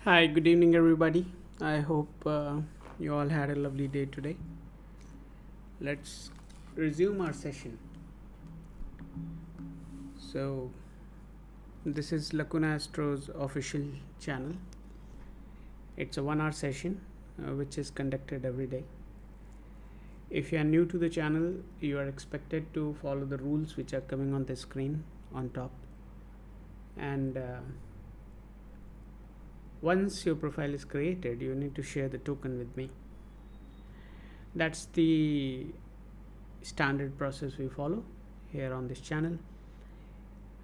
Hi, good evening, everybody. I hope you all had a lovely day today. Let's resume our session. So, this is Lacuna Astro's official channel. It's a 1 hour session which is conducted every day. If you are new to the channel, you are expected to follow the rules which are coming on the screen on top. And once your profile is created, you need to share the token with me. That's the standard process we follow here on this channel.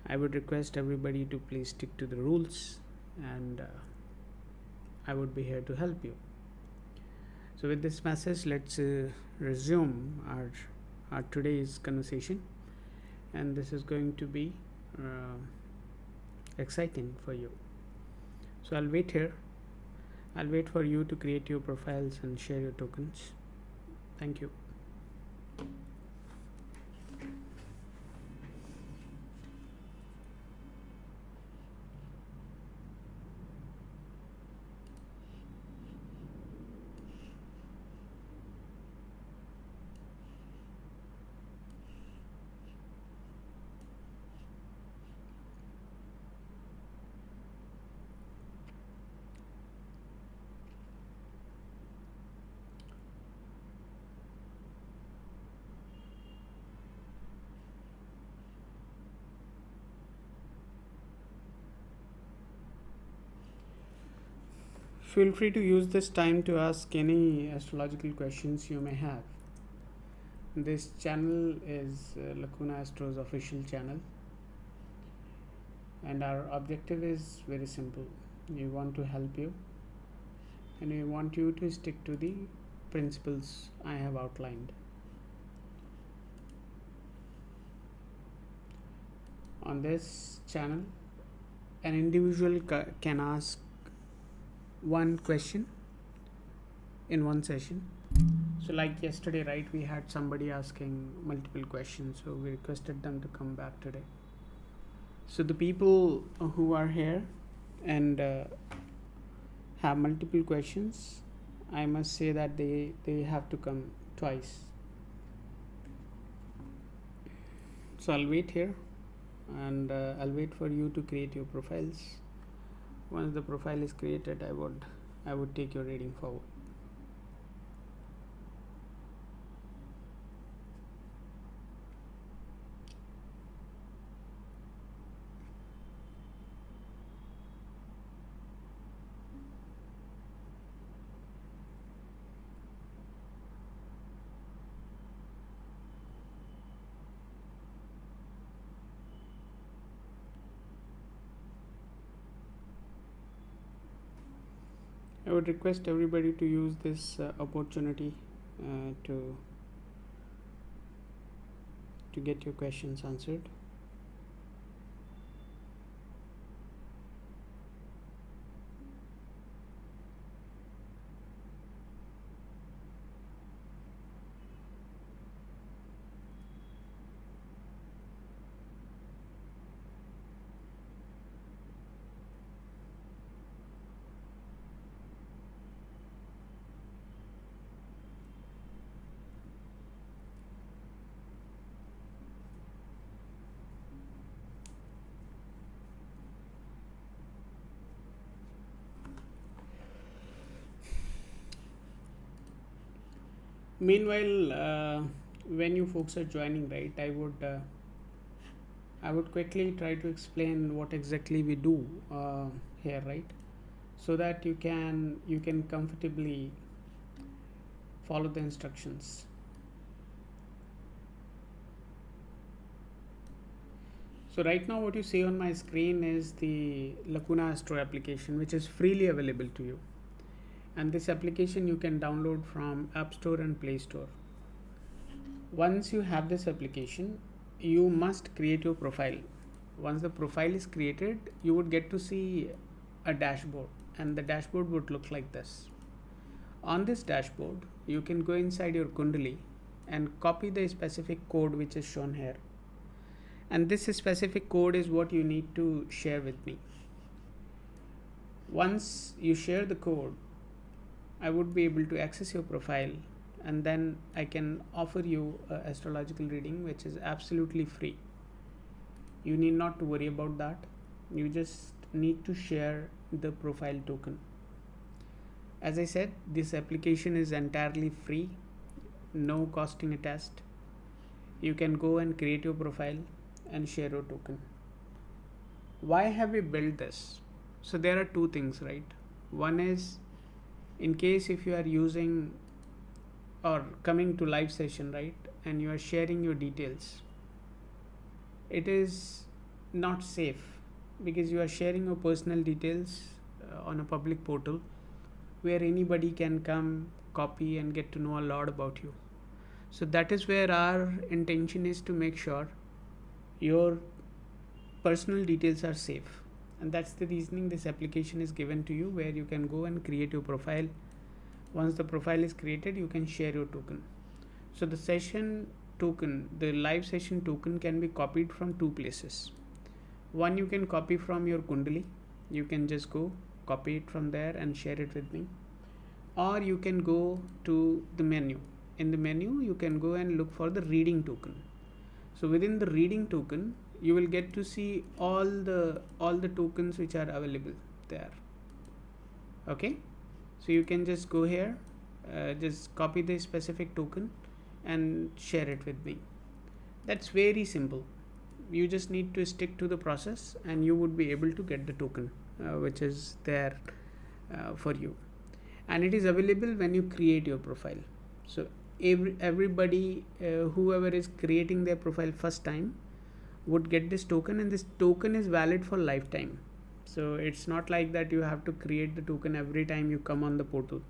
I would request everybody to please stick to the rules, and I would be here to help you. So, with this message, let's resume our today's conversation, and this is going to be uh, exciting for you. So, I'll wait here. I'll wait for you to create your profiles and share your tokens. Thank you. Feel free to use this time to ask any astrological questions you may have. This channel is Lacuna Astro's official channel, and our objective is very simple. We want to help you, and we want you to stick to the principles I have outlined. On this channel, an individual can ask one question in one session. So, like yesterday, right, we had somebody asking multiple questions, so we requested them to come back today. So, the people who are here and have multiple questions, I must say that they have to come twice. So, I'll wait here, and I'll wait for you to create your profiles. Once the profile is created, I would take your reading forward. I would request everybody to use this opportunity to get your questions answered. Meanwhile, when you folks are joining, right, I would quickly try to explain what exactly we do here, right, so that you can comfortably follow the instructions. So right now, what you see on my screen is the Lacuna Astro application, which is freely available to you. And this application you can download from App Store and Play Store. Once you have this application, you must create your profile. Once the profile is created, you would get to see a dashboard, and the dashboard would look like this. On this dashboard, you can go inside your Kundali and copy the specific code which is shown here. And this specific code is what you need to share with me. Once you share the code, I would be able to access your profile, and then I can offer you a astrological reading which is absolutely free. You need not to worry about that. You just need to share the profile token. As I said, this application is entirely free, no costing attached. You can go and create your profile and share your token. Why have we built this? So there are two things, right? One is, in case if you are using or coming to live session, right, and you are sharing your details, it is not safe because you are sharing your personal details on a public portal where anybody can come, copy, and get to know a lot about you. So that is where our intention is to make sure your personal details are safe. And that's the reasoning this application is given to you, where you can go and create your profile. Once the profile is created, you can share your token. So the session token, the live session token, can be copied from two places. One, you can copy from your Kundali. You can just go copy it from there and share it with me. Or you can go to the menu. In the menu, you can go and look for the reading token. So within the reading token, you will get to see all the tokens which are available there. Okay, so you can just go here, just copy the specific token and share it with me. That's very simple. You just need to stick to the process and you would be able to get the token which is there for you. And it is available when you create your profile. So everybody whoever is creating their profile first time would get this token, and this token is valid for lifetime. So it's not like that you have to create the token every time you come on the portal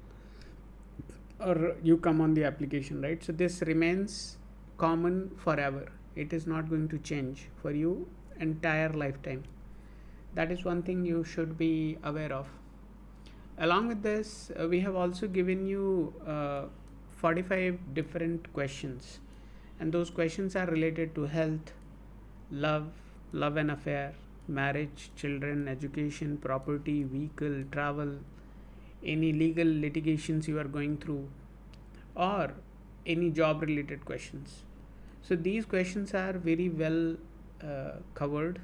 or you come on the application, right? So this remains common forever. It is not going to change for you entire lifetime. That is one thing you should be aware of. Along with this, we have also given you 45 different questions, and those questions are related to health, love and affair, marriage, children, education, property, vehicle, travel, any legal litigations you are going through, or any job related questions. So these questions are very well covered.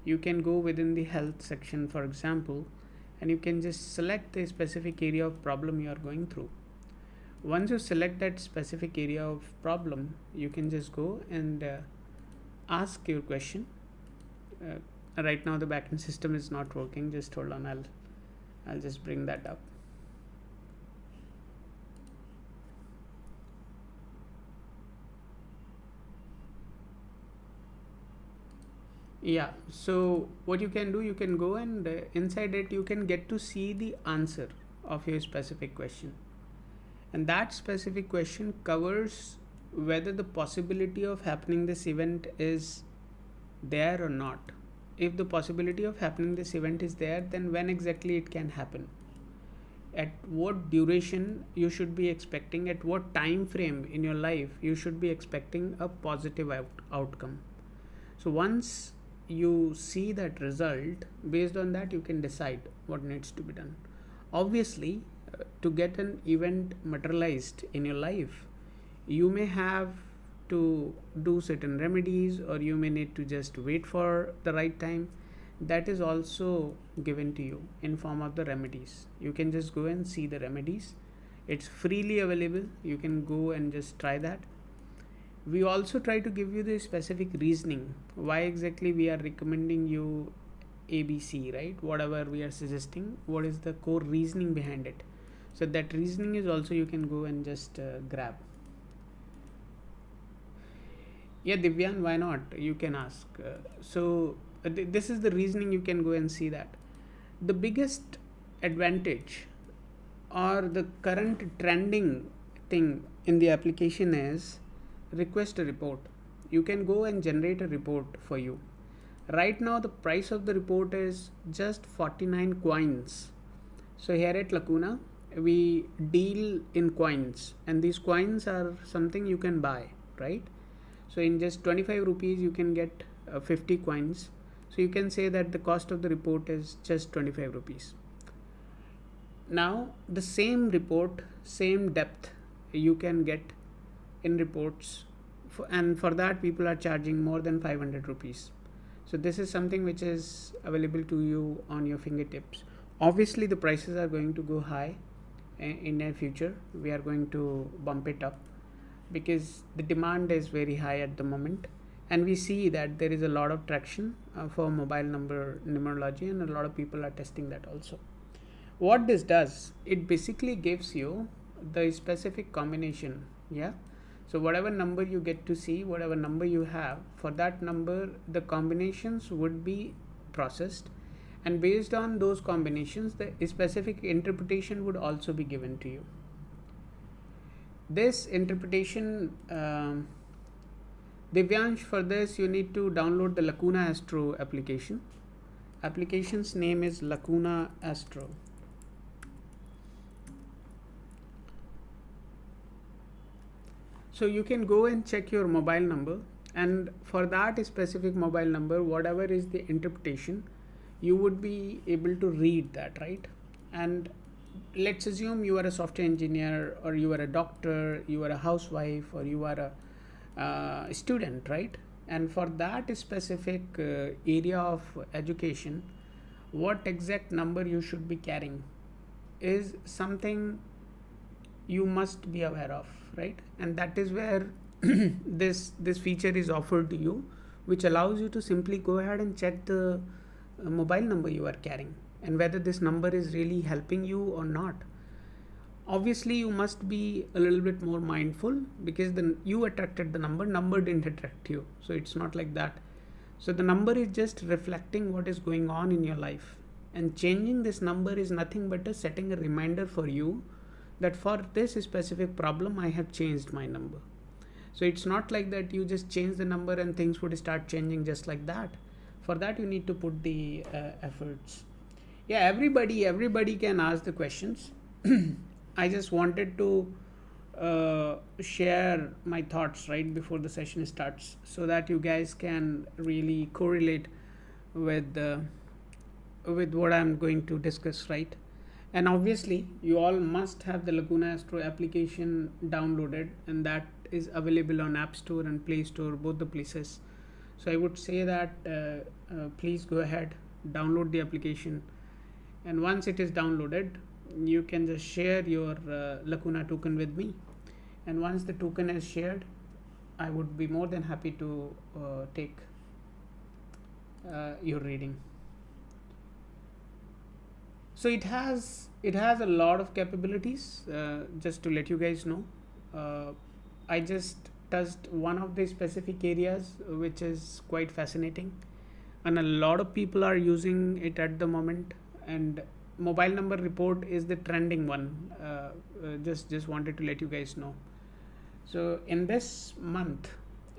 You can go within the health section, for example, and you can just select the specific area of problem you are going through. Once you select that specific area of problem, you can just go and ask your question. Right now the backend system is not working. Just hold on, I'll just bring that up. Yeah, so what you can do, you can go and inside it you can get to see the answer of your specific question, and that specific question covers whether the possibility of happening this event is there or not. If the possibility of happening this event is there, then when exactly it can happen, at what duration you should be expecting, at what time frame in your life you should be expecting a positive outcome. So once you see that result, based on that you can decide what needs to be done. Obviously, to get an event materialized in your life, you may have to do certain remedies, or you may need to just wait for the right time. That is also given to you in form of the remedies. You can just go and see the remedies. It's freely available. You can go and just try that. We also try to give you the specific reasoning why exactly we are recommending you ABC, right? Whatever we are suggesting, what is the core reasoning behind it. So that reasoning is also you can go and just grab. Yeah, Divyan, why not? You can ask. This is the reasoning. You can go and see that. The biggest advantage or the current trending thing in the application is request a report. You can go and generate a report for you. Right now the price of the report is just 49 coins. So here at Lacuna we deal in coins, and these coins are something you can buy, right? So in just 25 rupees you can get 50 coins. So you can say that the cost of the report is just 25 rupees. Now the same report, same depth you can get in reports, and for that people are charging more than 500 rupees. So this is something which is available to you on your fingertips. Obviously the prices are going to go high in near future. We are going to bump it up because the demand is very high at the moment, and we see that there is a lot of traction for mobile number numerology, and a lot of people are testing that also. What this does, it basically gives you the specific combination. Yeah, so whatever number you get to see, whatever number you have, for that number the combinations would be processed, and based on those combinations the specific interpretation would also be given to you. This interpretation, Divyansh, for this you need to download the Lacuna Astro application. Application's name is Lacuna Astro. So you can go and check your mobile number, and for that specific mobile number, whatever is the interpretation, you would be able to read that, right? And let's assume you are a software engineer, or you are a doctor, you are a housewife, or you are a student, right? And for that specific area of education, what exact number you should be carrying is something you must be aware of, right? And that is where this feature is offered to you, which allows you to simply go ahead and check the mobile number you are carrying and whether this number is really helping you or not. Obviously you must be a little bit more mindful, because you attracted the number didn't attract you, so it's not like that. So the number is just reflecting what is going on in your life, and changing this number is nothing but setting a reminder for you that for this specific problem I have changed my number. So it's not like that you just change the number and things would start changing just like that. For that you need to put the efforts. Yeah, everybody can ask the questions. I just wanted to share my thoughts right before the session starts, so that you guys can really correlate with what I'm going to discuss, right? And obviously you all must have the Lacuna Astro application downloaded, and that is available on App Store and Play Store, both the places. So I would say that please go ahead, download the application, and once it is downloaded you can just share your Lacuna token with me, and once the token is shared I would be more than happy to take your reading. So it has a lot of capabilities. Just to let you guys know, I just touched one of the specific areas which is quite fascinating, and a lot of people are using it at the moment, and mobile number report is the trending one. Just wanted to let you guys know. So in this month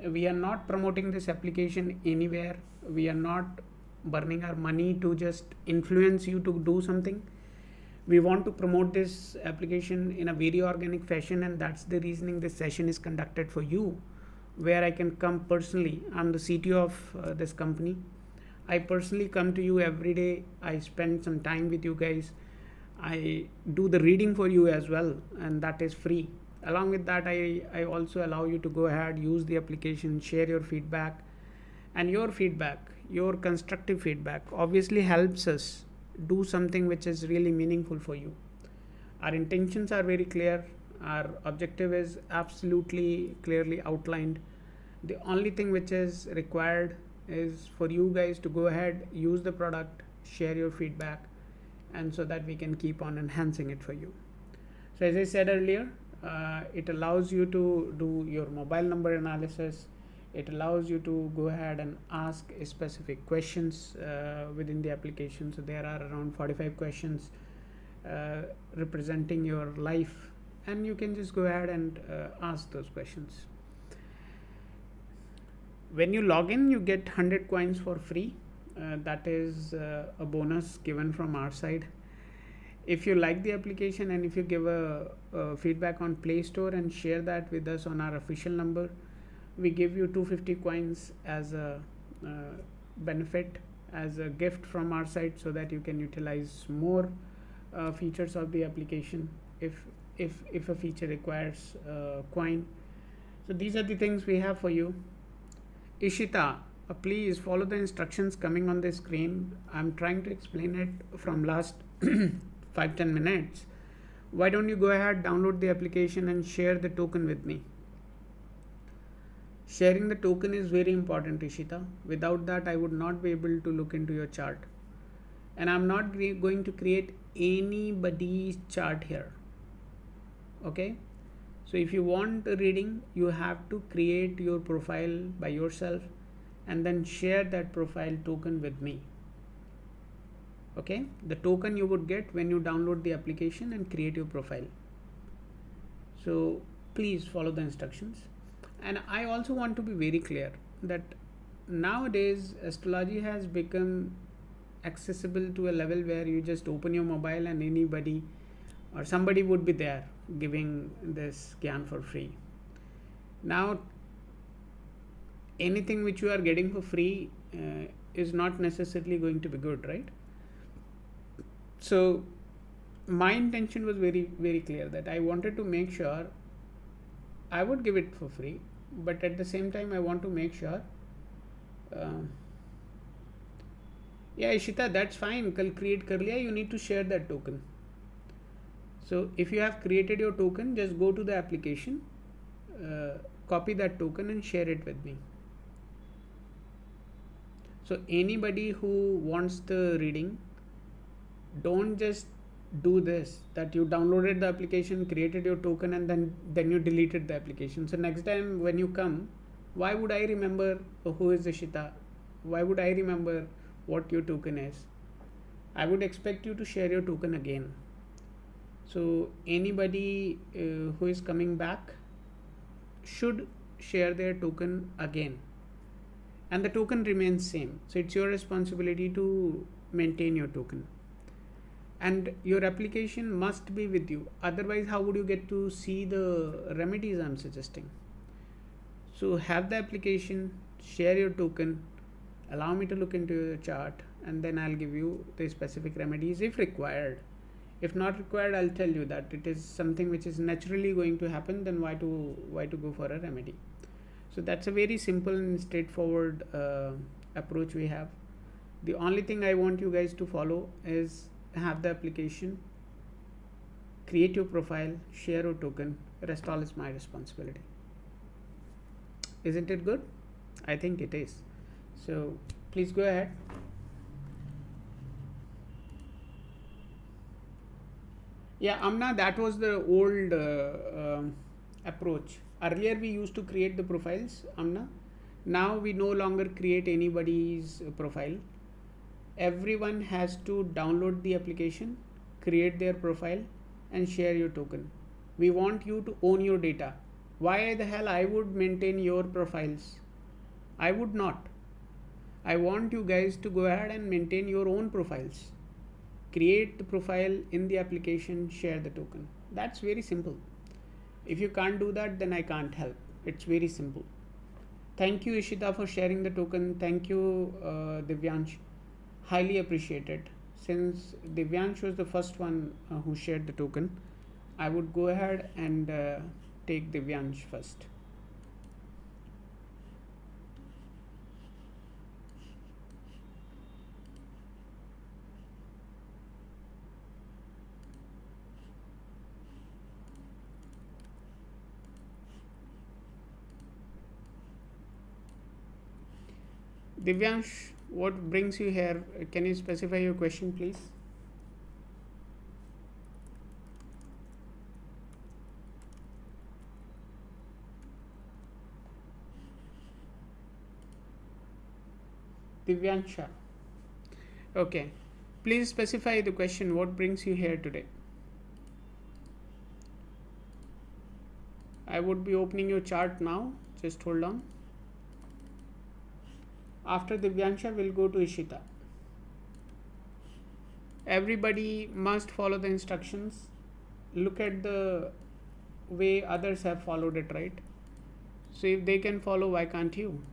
we are not promoting this application anywhere. We are not burning our money to just influence you to do something. We want to promote this application in a very organic fashion, and that's the reasoning this session is conducted for you, where I can come personally. I'm the CTO of this company. I personally come to you every day. I spend some time with you guys. I do the reading for you as well, and that is free. Along with that, I also allow you to go ahead, use the application, share your feedback, and your feedback, your constructive feedback obviously helps us do something which is really meaningful for you. Our intentions are very clear. Our objective is absolutely clearly outlined. The only thing which is required is for you guys to go ahead, use the product, share your feedback, and so that we can keep on enhancing it for you. So as I said earlier, it allows you to do your mobile number analysis. It allows you to go ahead and ask specific questions within the application. So there are around 45 questions representing your life, and you can just go ahead and ask those questions. When you log in, you get 100 coins for free. That is a bonus given from our side. If you like the application, and if you give a feedback on Play Store and share that with us on our official number, we give you 250 coins as a benefit, as a gift from our side, so that you can utilize more features of the application if if a feature requires coin. So these are the things we have for you. Ishita, please follow the instructions coming on the screen. I'm trying to explain it from last 5-10 minutes. Why don't you go ahead, download the application and share the token with me. Sharing the token is very important, Ishita. Without that, I would not be able to look into your chart. And I'm not going to create anybody's chart here. Okay? So if you want a reading, you have to create your profile by yourself and then share that profile token with me. Okay? The token you would get when you download the application and create your profile. So please follow the instructions. And I also want to be very clear that nowadays astrology has become accessible to a level where you just open your mobile and anybody or somebody would be there giving this gyan for free. Now anything which you are getting for free is not necessarily going to be good, right? So my intention was very, very clear that I wanted to make sure I would give it for free, but at the same time I want to make sure yeah, Ishita, that's fine. Kal create kar liya, you need to share that token. So if you have created your token, just go to the application, copy that token and share it with me. So anybody who wants the reading, don't just do this, that you downloaded the application, created your token and then you deleted the application. So next time when you come, why would I remember who is Ishita? Why would I remember what your token is? I would expect you to share your token again. So anybody who is coming back should share their token again, and the token remains same. So it's your responsibility to maintain your token, and your application must be with you. Otherwise, how would you get to see the remedies I'm suggesting? So have the application, share your token, allow me to look into your chart, and then I'll give you the specific remedies if required. If not required, I'll tell you that it is something which is naturally going to happen, then why to go for a remedy? So that's a very simple and straightforward approach we have. The only thing I want you guys to follow is have the application, create your profile, share your token. Rest all is my responsibility. Isn't it good? I think it is. So please go ahead. Yeah, Amna, that was the old approach. Earlier we used to create the profiles, Amna. Now we no longer create anybody's profile. Everyone has to download the application, create their profile and share your token. We want you to own your data. Why the hell I would maintain your profiles? I would not. I want you guys to go ahead and maintain your own profiles. Create the profile in the application, share the token. That's very simple. If you can't do that, then I can't help. It's very simple. Thank you, Ishita, for sharing the token. Thank you, Divyansh. Highly appreciated. Since Divyansh was the first one who shared the token, I would go ahead and take Divyansh first. Divyansh, what brings you here? Can you specify your question, please? Divyansha. Okay. Please specify the question. What brings you here today? I would be opening your chart now. Just hold on. After Divyansha, we'll go to Ishita. Everybody must follow the instructions. Look at the way others have followed it, right? So if they can follow, why can't you?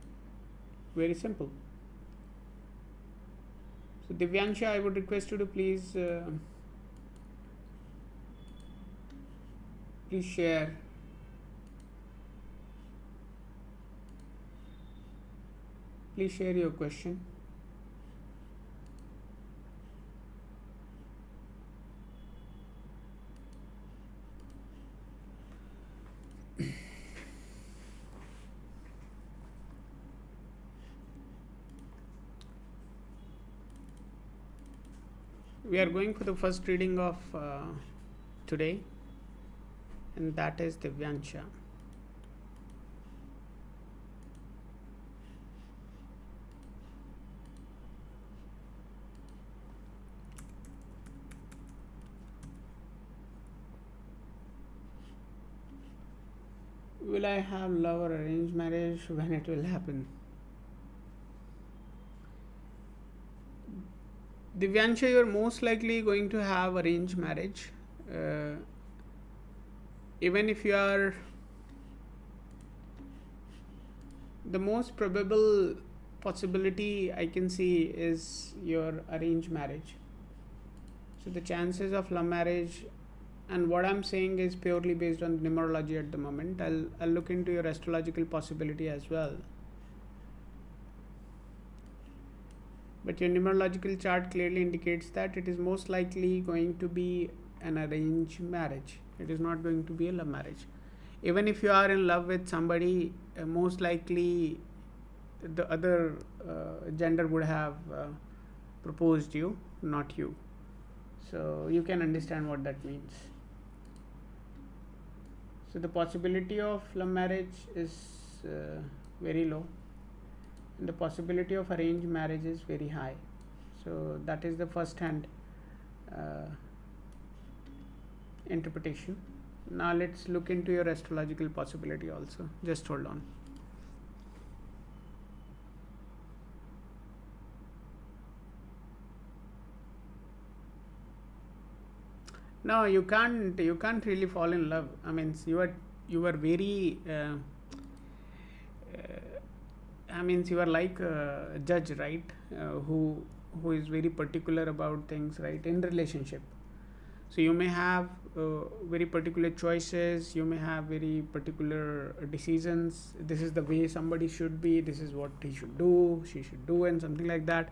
Very simple. So Divyansha, I would request you to please Please share. Please share your question. We are going for the first reading of today, and that is Divyansha. Will I have love or arranged marriage? When it will happen? Divyansha, you are most likely going to have arranged marriage. Even if you are, the most probable possibility I can see is your arranged marriage. So the chances of love marriage, and what I'm saying is purely based on numerology at the moment. I'll look into your astrological possibility as well. But your numerological chart clearly indicates that it is most likely going to be an arranged marriage. It is not going to be a love marriage. Even if you are in love with somebody, most likely the other gender would have proposed you, not you. So you can understand what that means. So the possibility of love marriage is very low, and the possibility of arranged marriage is very high. So that is the first hand interpretation. Now let's look into your astrological possibility also. Just hold on. No, you can't really fall in love. I mean, you are very you are like a judge, right? Who is very particular about things, right? In relationship, so you may have very particular choices. You may have very particular decisions. This is the way somebody should be. This is what he should do. She should do, and something like that.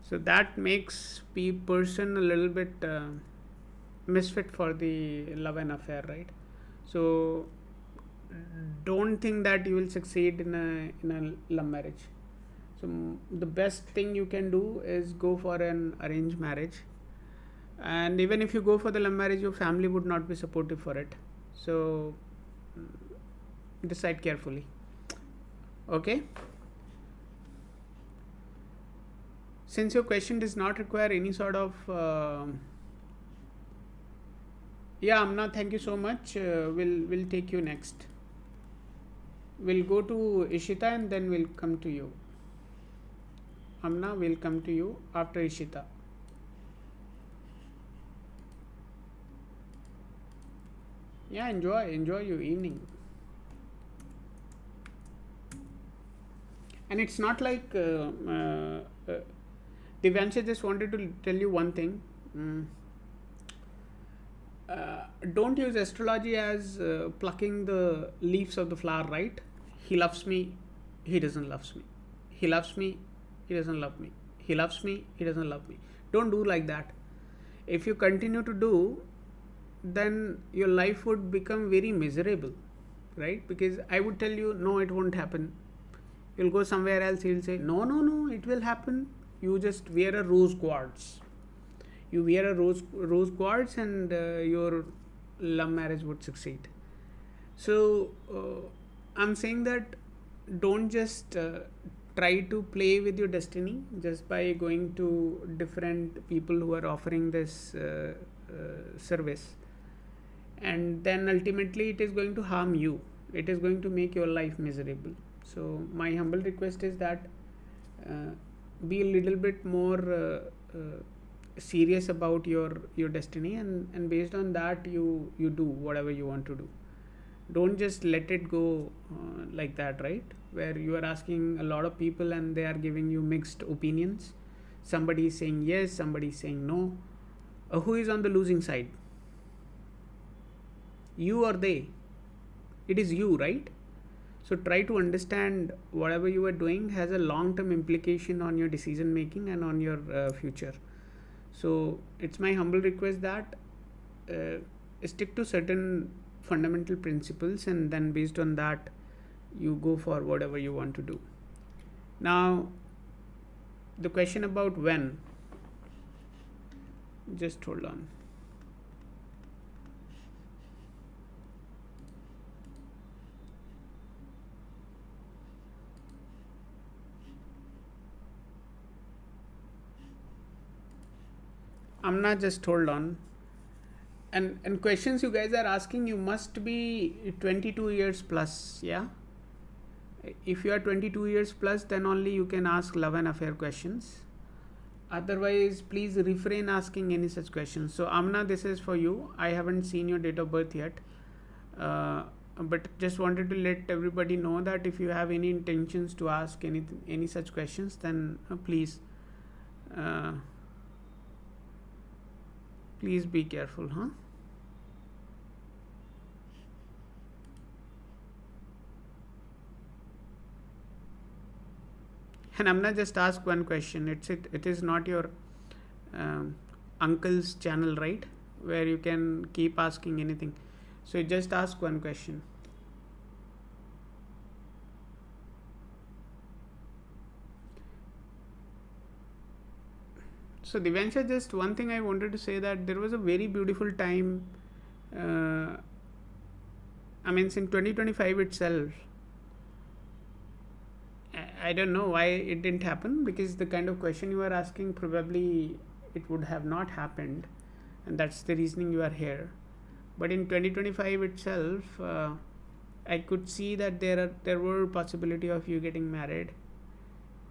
So that makes person a little bit misfit for the love and affair, right? So don't think that you will succeed in a love marriage. So the best thing you can do is go for an arranged marriage, and even if you go for the love marriage, your family would not be supportive for it. So decide carefully. Okay, since your question does not require any sort of yeah, Amna, thank you so much. We'll take you next. We'll go to Ishita and then we'll come to you. Amna, we'll come to you after Ishita. Yeah, enjoy your evening. And it's not like Divyansha, just wanted to tell you one thing. Don't use astrology as plucking the leaves of the flower, right? He loves me, he doesn't love me. He loves me, he doesn't love me. He loves me, he doesn't love me. Don't do like that. If you continue to do, then your life would become very miserable, right? Because I would tell you, no, it won't happen. You'll go somewhere else, he'll say, no, it will happen. You just wear a rose quartz. You wear a rose quartz and your love marriage would succeed. So I'm saying that don't just try to play with your destiny just by going to different people who are offering this service, and then ultimately it is going to harm you. It is going to make your life miserable. So my humble request is that be a little bit more serious about your destiny, and based on that you do whatever you want to do. Don't just let it go like that, right? Where you are asking a lot of people and they are giving you mixed opinions. Somebody is saying yes, somebody is saying no. Who is on the losing side? you or they? It is you, right? So try to understand whatever you are doing has a long term implication on your decision making and on your future. So it's my humble request that stick to certain fundamental principles, and then based on that you go for whatever you want to do. Now the question about when, just hold on. Amna, just hold on. And questions you guys are asking, you must be 22 years plus, yeah? If you are 22 years plus, then only you can ask love and affair questions. Otherwise, please refrain asking any such questions. So Amna, this is for you. I haven't seen your date of birth yet, but just wanted to let everybody know that if you have any intentions to ask any such questions, then please be careful, huh? And I'm not just ask one question. It is not your uncle's channel, right? Where you can keep asking anything. So you just ask one question. So Divyansha, just one thing I wanted to say, that there was a very beautiful time. I mean, in 2025 itself. I don't know why it didn't happen, because the kind of question you are asking, probably it would have not happened, and that's the reasoning you are here. But in 2025 itself, I could see that there were possibility of you getting married.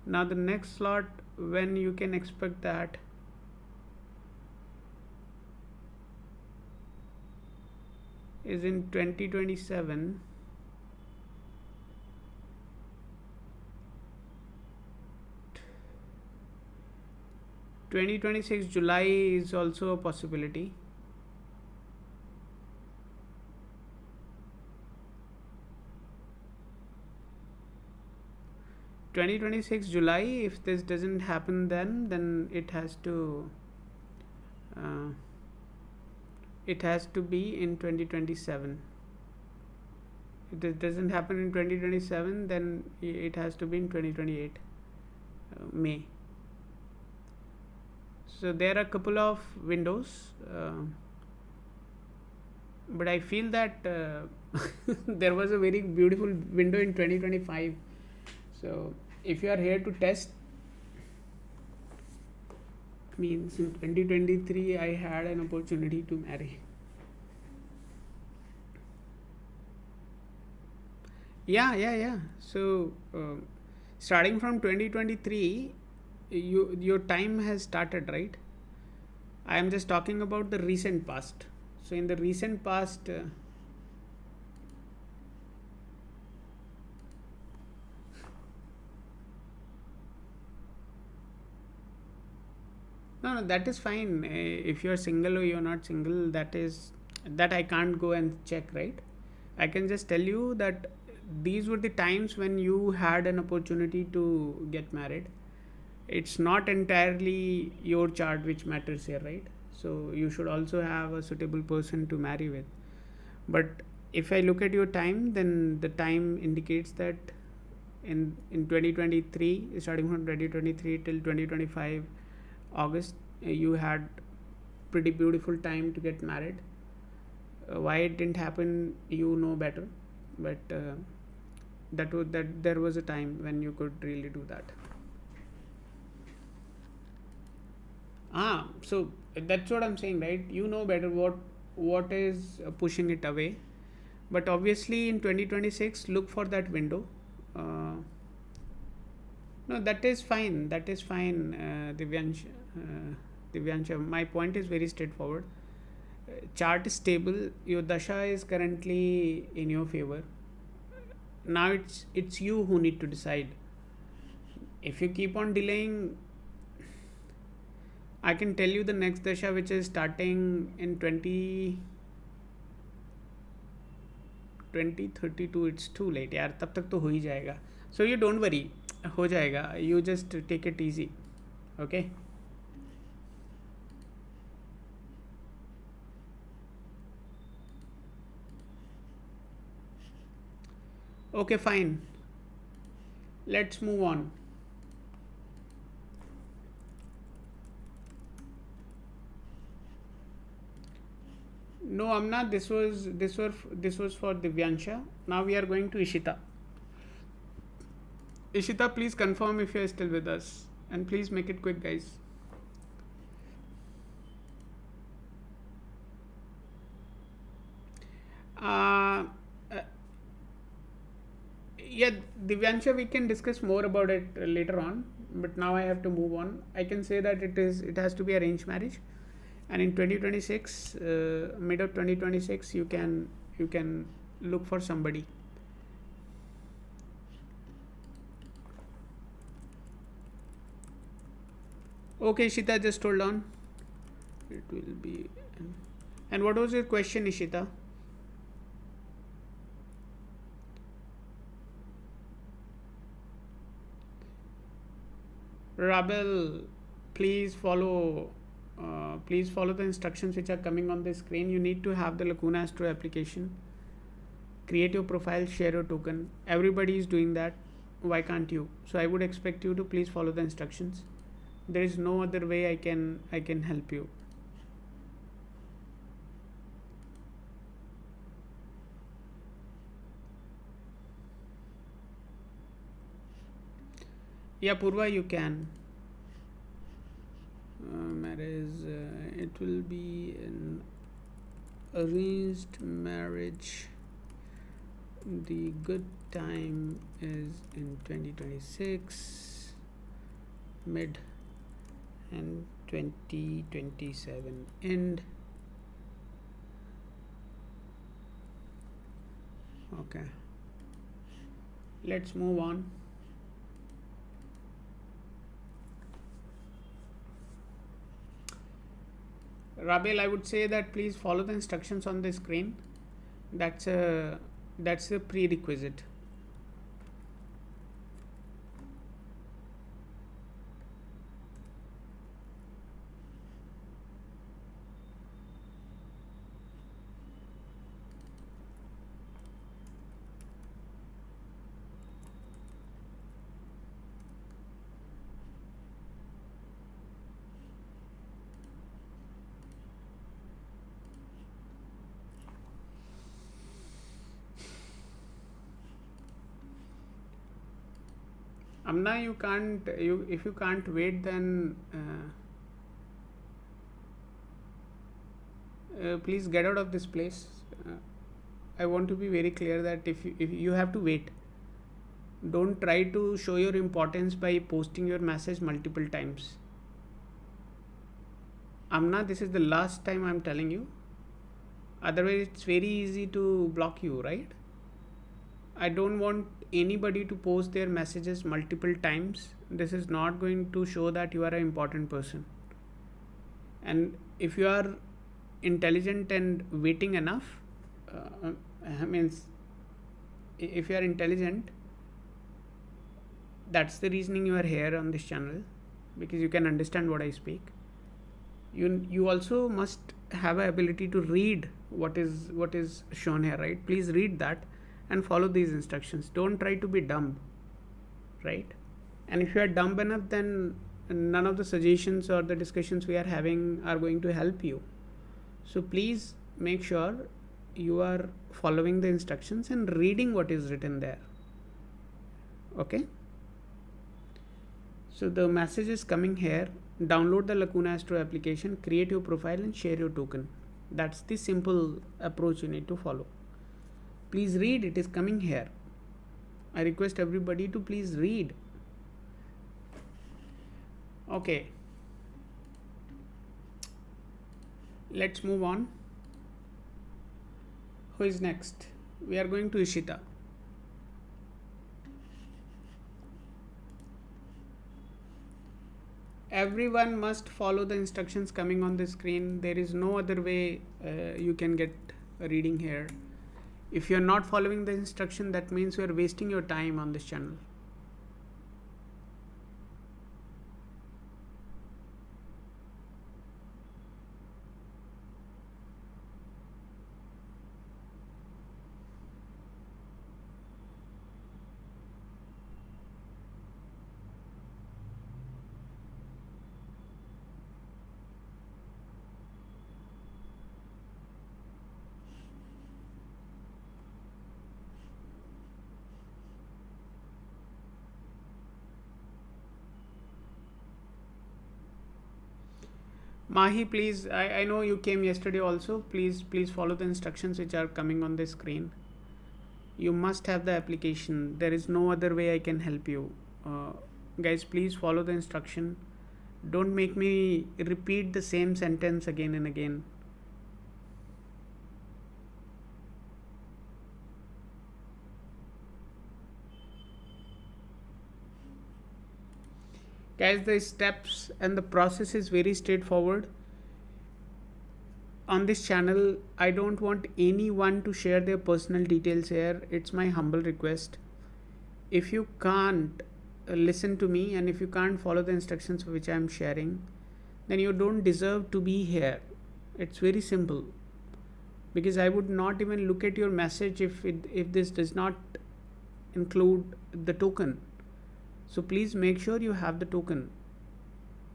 Now the next slot when you can expect that is in 2027. 2026 July is also a possibility. July, if this doesn't happen, then it has to be in 2027. If this doesn't happen in 2027, then it has to be in 2028 May. So there are a couple of windows, but I feel that there was a very beautiful window in 2025. So if you are here to test, means in 2023 I had an opportunity to marry. Yeah. So starting from 2023, your time has started, right? I am just talking about the recent past. So in the recent past, no, that is fine. If you are single or you are not single, that I can't go and check, right? I can just tell you that these were the times when you had an opportunity to get married. It's not entirely your chart which matters here, right? So you should also have a suitable person to marry with. But if I look at your time, then the time indicates that in 2023, starting from 2023 till 2025 August, you had pretty beautiful time to get married. Why it didn't happen, you know better, but that there was a time when you could really do that. So that's what I'm saying, right? You know better what is pushing it away. But obviously in 2026, look for that window. No, that is fine. Divyansha, my point is very straightforward. Chart is stable. Your dasha is currently in your favor. Now it's you who need to decide. If you keep on delaying, I can tell you the next dasha, which is starting in 2032 it's too late यार, तब तक तो हो ही जाएगा. So you don't worry, हो जाएगा. You just take it easy. Okay. Okay, fine. Let's move on. No, Amna, this was for Divyansha. Now we are going to Ishita. Ishita, please confirm if you are still with us, and please make it quick, guys. Uh, uh, yeah, Divyansha, we can discuss more about it later on. But now I have to move on. I can say that it has to be arranged marriage, and in 2026, mid of 2026, you can look for somebody. Okay, Ishita, just hold on. It will be. And what was your question, Ishita? Rabel, please follow the instructions which are coming on the screen. You need to have the Lacuna Astro application. Create your profile, share your token. Everybody is doing that. Why can't you? So I would expect you to please follow the instructions. There is no other way I can help you. Yeah, Purva, you can. Marriage, it will be an arranged marriage. The good time is in 2026, mid, and 2027 end. Okay, let's move on. Rabel, I would say that please follow the instructions on the screen. That's a prerequisite. Amna, if you can't wait, then please get out of this place. I want to be very clear that if you have to wait, don't try to show your importance by posting your message multiple times. Amna, this is the last time I'm telling you. Otherwise, it's very easy to block you, right? I don't want anybody to post their messages multiple times. This is not going to show that you are an important person. And if you are intelligent and waiting enough, means if you are intelligent, that's the reasoning you are here on this channel, because you can understand what I speak. You also must have an ability to read what is shown here, right? Please read that and follow these instructions. Don't try to be dumb, right? And if you are dumb enough, then none of the suggestions or the discussions we are having are going to help you. So please make sure you are following the instructions and reading what is written there. Okay, so the message is coming here. Download the Lacuna Astro application, create your profile, and share your token. That's the simple approach you need to follow. Please read, it is coming here. I request everybody to please read. Okay, let's move on. Who is next? We are going to Ishita. Everyone must follow the instructions coming on the screen. There is no other way you can get a reading here. If you're not following the instruction, that means you're wasting your time on this channel. Mahi, please, I know you came yesterday also. Please follow the instructions which are coming on the screen. You must have the application. There is no other way I can help you. Guys, please follow the instruction. Don't make me repeat the same sentence again and again. Guys, the steps and the process is very straightforward. On this channel, I don't want anyone to share their personal details here. It's my humble request. If you can't listen to me and if you can't follow the instructions which I am sharing, then you don't deserve to be here. It's very simple. Because I would not even look at your message if this does not include the token. So please make sure you have the token.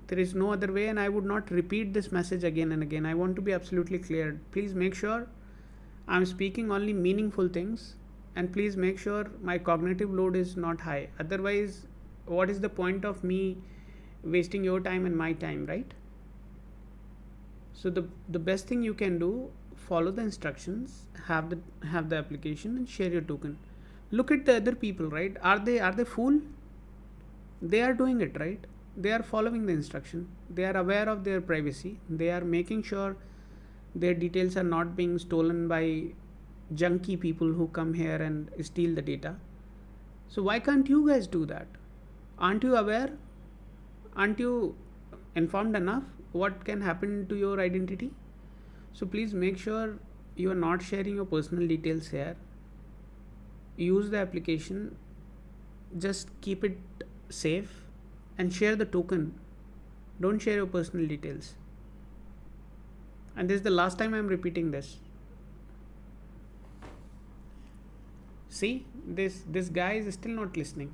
There is no other way, and I would not repeat this message again and again. I want to be absolutely clear. Please make sure I'm speaking only meaningful things, and please make sure my cognitive load is not high. Otherwise, what is the point of me wasting your time and my time, right? So the best thing you can do, follow the instructions, have the application, and share your token. Look at the other people, right? Are they fool? They are doing it, right? They are following the instruction. They are aware of their privacy. They are making sure their details are not being stolen by junky people who come here and steal the data. So why can't you guys do that? Aren't you aware? Aren't you informed enough what can happen to your identity? So please make sure you are not sharing your personal details here. Use the application. Just keep it safe and share the token. Don't share your personal details. And this is the last time I'm repeating this. See, this guy is still not listening.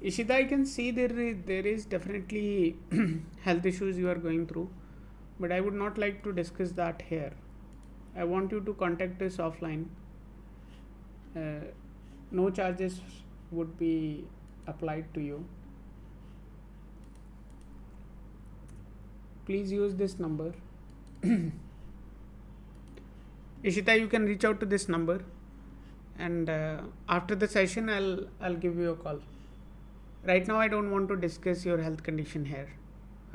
Ishita, I can see there is definitely health issues you are going through, but I would not like to discuss that here. I want you to contact us offline. No charges would be applied to you. Please use this number. Ishita, you can reach out to this number, and after the session, I'll give you a call. Right now, I don't want to discuss your health condition here.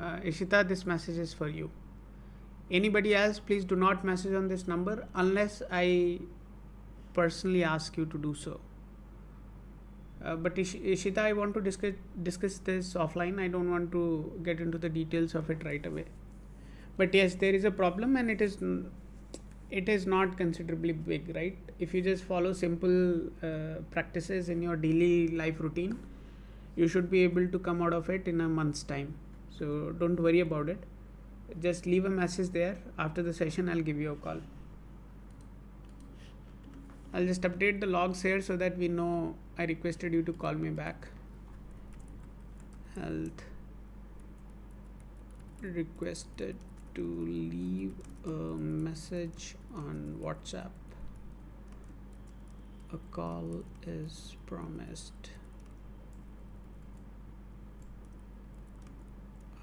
Ishita, this message is for you. Anybody else, please do not message on this number unless I personally ask you to do so. But Ishita, I want to discuss this offline. I don't want to get into the details of it right away. But yes, there is a problem, and it is not considerably big, right? If you just follow simple practices in your daily life routine, you should be able to come out of it in a month's time. So don't worry about it. Just leave a message there. After the session, I'll give you a call. I'll just update the logs here so that we know I requested you to call me back. Health requested to leave a message on WhatsApp. A call is promised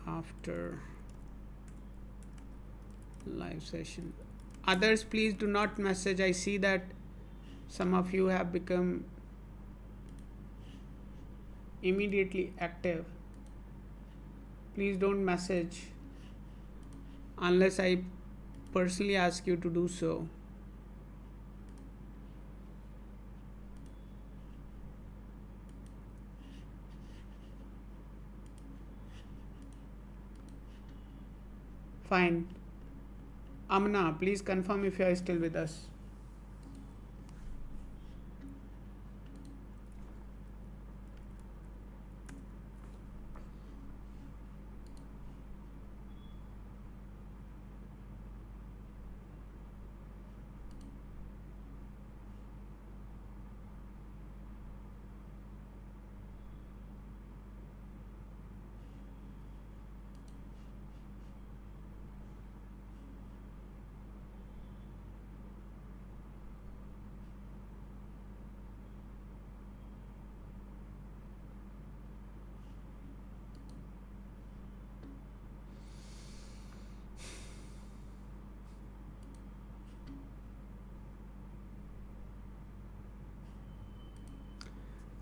after live session. Others, please do not message. I see that Some of you have become immediately active. Please don't message unless I personally ask you to do so. Fine. Amna, please confirm if you are still with us.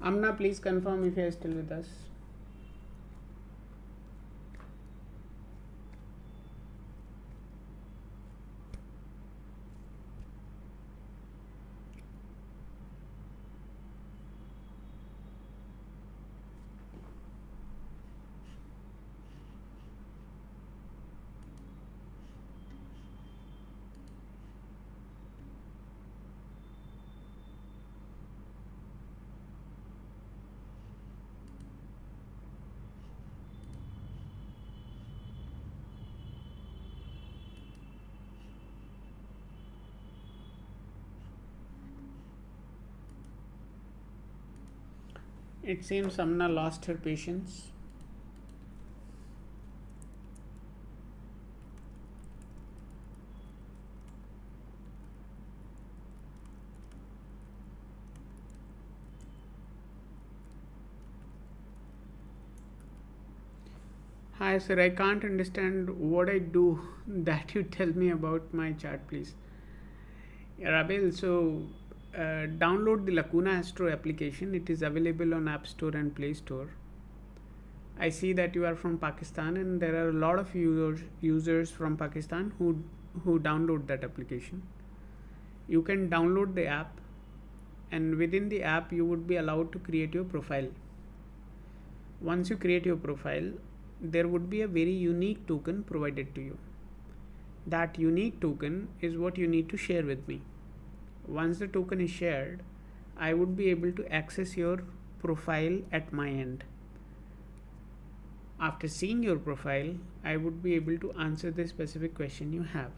Amna, please confirm if you are still with us. It seems Amna lost her patience. Hi sir, I can't understand what I do that you tell me about my chart, please. Rabel, so download the Lacuna Astro application. It is available on App Store and Play Store. I see that you are from Pakistan, and there are a lot of users from Pakistan who download that application. You can download the app, and within the app you would be allowed to create your profile. Once you create your profile, there would be a very unique token provided to you. That unique token is what you need to share with me. Once the token is shared, I would be able to access your profile at my end. After seeing your profile, I would be able to answer the specific question you have.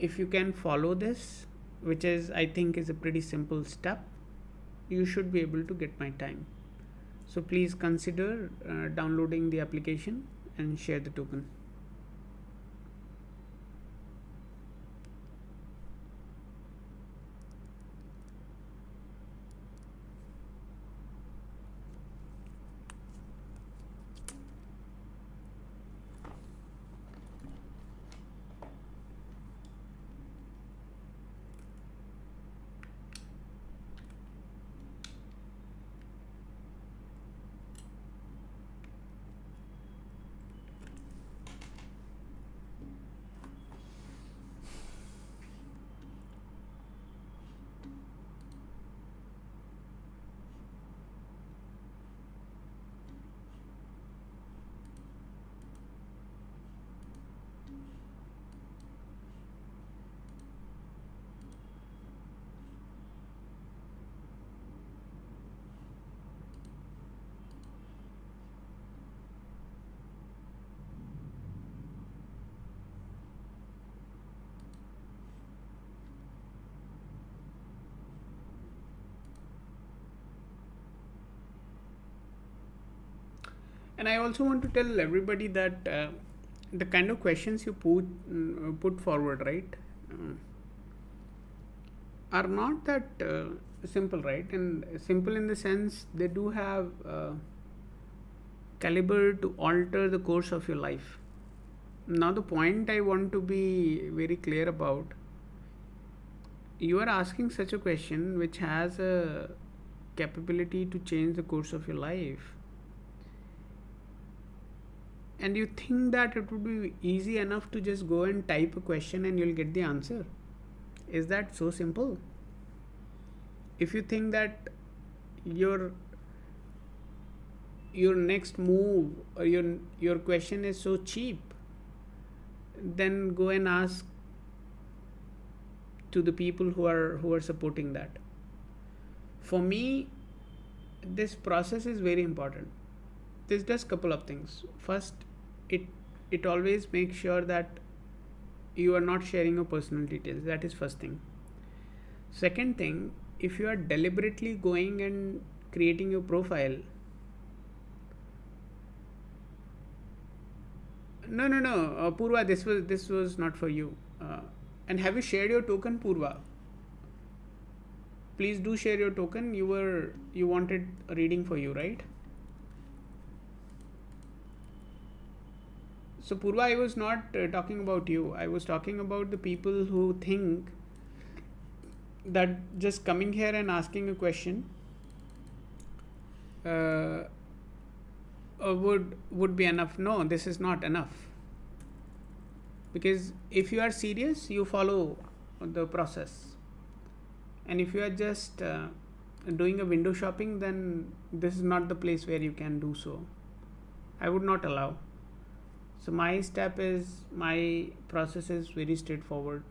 If you can follow this, which is I think is a pretty simple step, you should be able to get my time. So please consider downloading the application and share the token. And I also want to tell everybody that the kind of questions you put forward, right, are not that simple, right? And simple in the sense they do have caliber to alter the course of your life. Now, the point I want to be very clear about you are asking such a question which has a capability to change the course of your life, and you think that it would be easy enough to just go and type a question and you'll get the answer. Is that so simple? If you think that your your next move or your question is so cheap, then go and ask to the people who are supporting that. For me, this process is very important. This does couple of things. First, it it always makes sure that you are not sharing your personal details. That is first thing. Second thing, if you are deliberately going and creating your profile, no, Purva, this was not for you. And have you shared your token, Purva? Please do share your token. You wanted a reading for you, right? So Purva, I was not talking about you. I was talking about the people who think that just coming here and asking a question uh, would be enough. No, this is not enough. Because if you are serious, you follow the process. And if you are just doing a window shopping, then this is not the place where you can do so. I would not allow. So my process is very straightforward.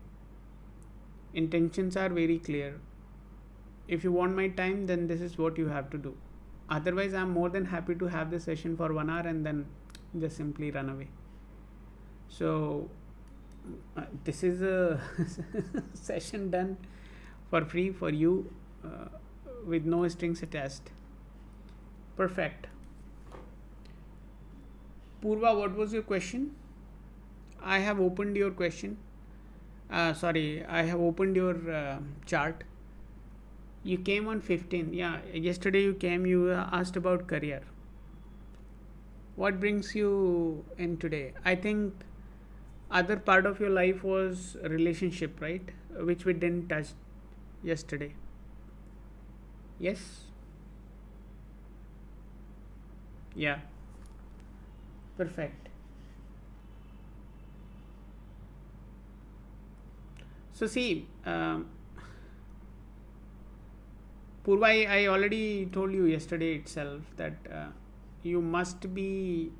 Intentions are very clear. If you want my time, then this is what you have to do. Otherwise, I'm more than happy to have the session for 1 hour and then just simply run away. So this is a session done for free for you, with no strings attached. Perfect. Purva, what was your question? I have opened your question. Sorry, I have opened your chart. You came on 15. Yeah, yesterday you came, you asked about career. What brings you in today? I think other part of your life was a relationship, right? Which we didn't touch yesterday. Yes? Yeah. Perfect. So see, Purva, I already told you yesterday itself that you must be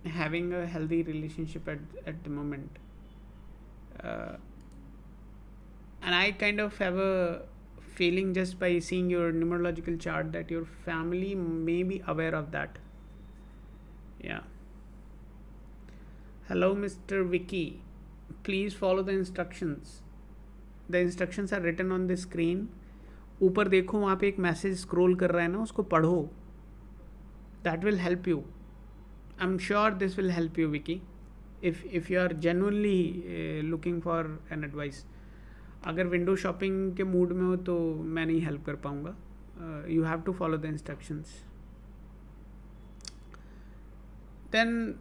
having a healthy relationship at the moment. Uh, and I kind of have a feeling just by seeing your numerological chart that your family may be aware of that. Yeah. Hello, Mr. Vicky. Please follow the instructions. The instructions are written on the screen. ऊपर देखो, वहाँ पे एक message scroll कर रहा है ना, उसको पढ़ो. That will help you. I'm sure this will help you, Vicky. If you are genuinely looking for an advice. अगर विंडो शॉपिंग के मूड में हो तो मैं नहीं हेल्प कर पाऊँगा. You have to follow the instructions. Then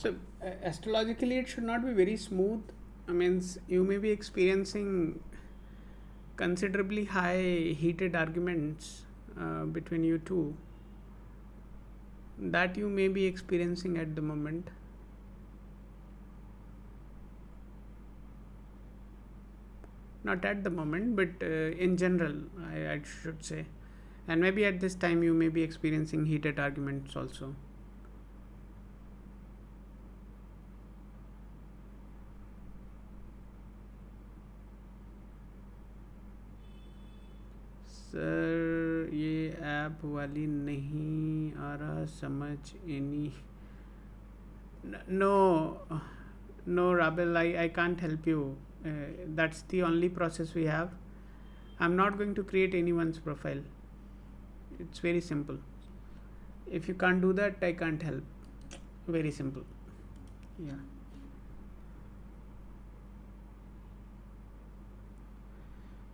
So astrologically, it should not be very smooth. I mean, you may be experiencing considerably high heated arguments between you two that you may be experiencing at the moment. Not at the moment, but in general, I should say. And maybe at this time you may be experiencing heated arguments also. Sir ये app वाली नहीं आ रहा समझ any no Rabel, I can't help you. That's the only process we have. I'm not going to create anyone's profile. It's very simple. If you can't do that, I can't help. Very simple. Yeah.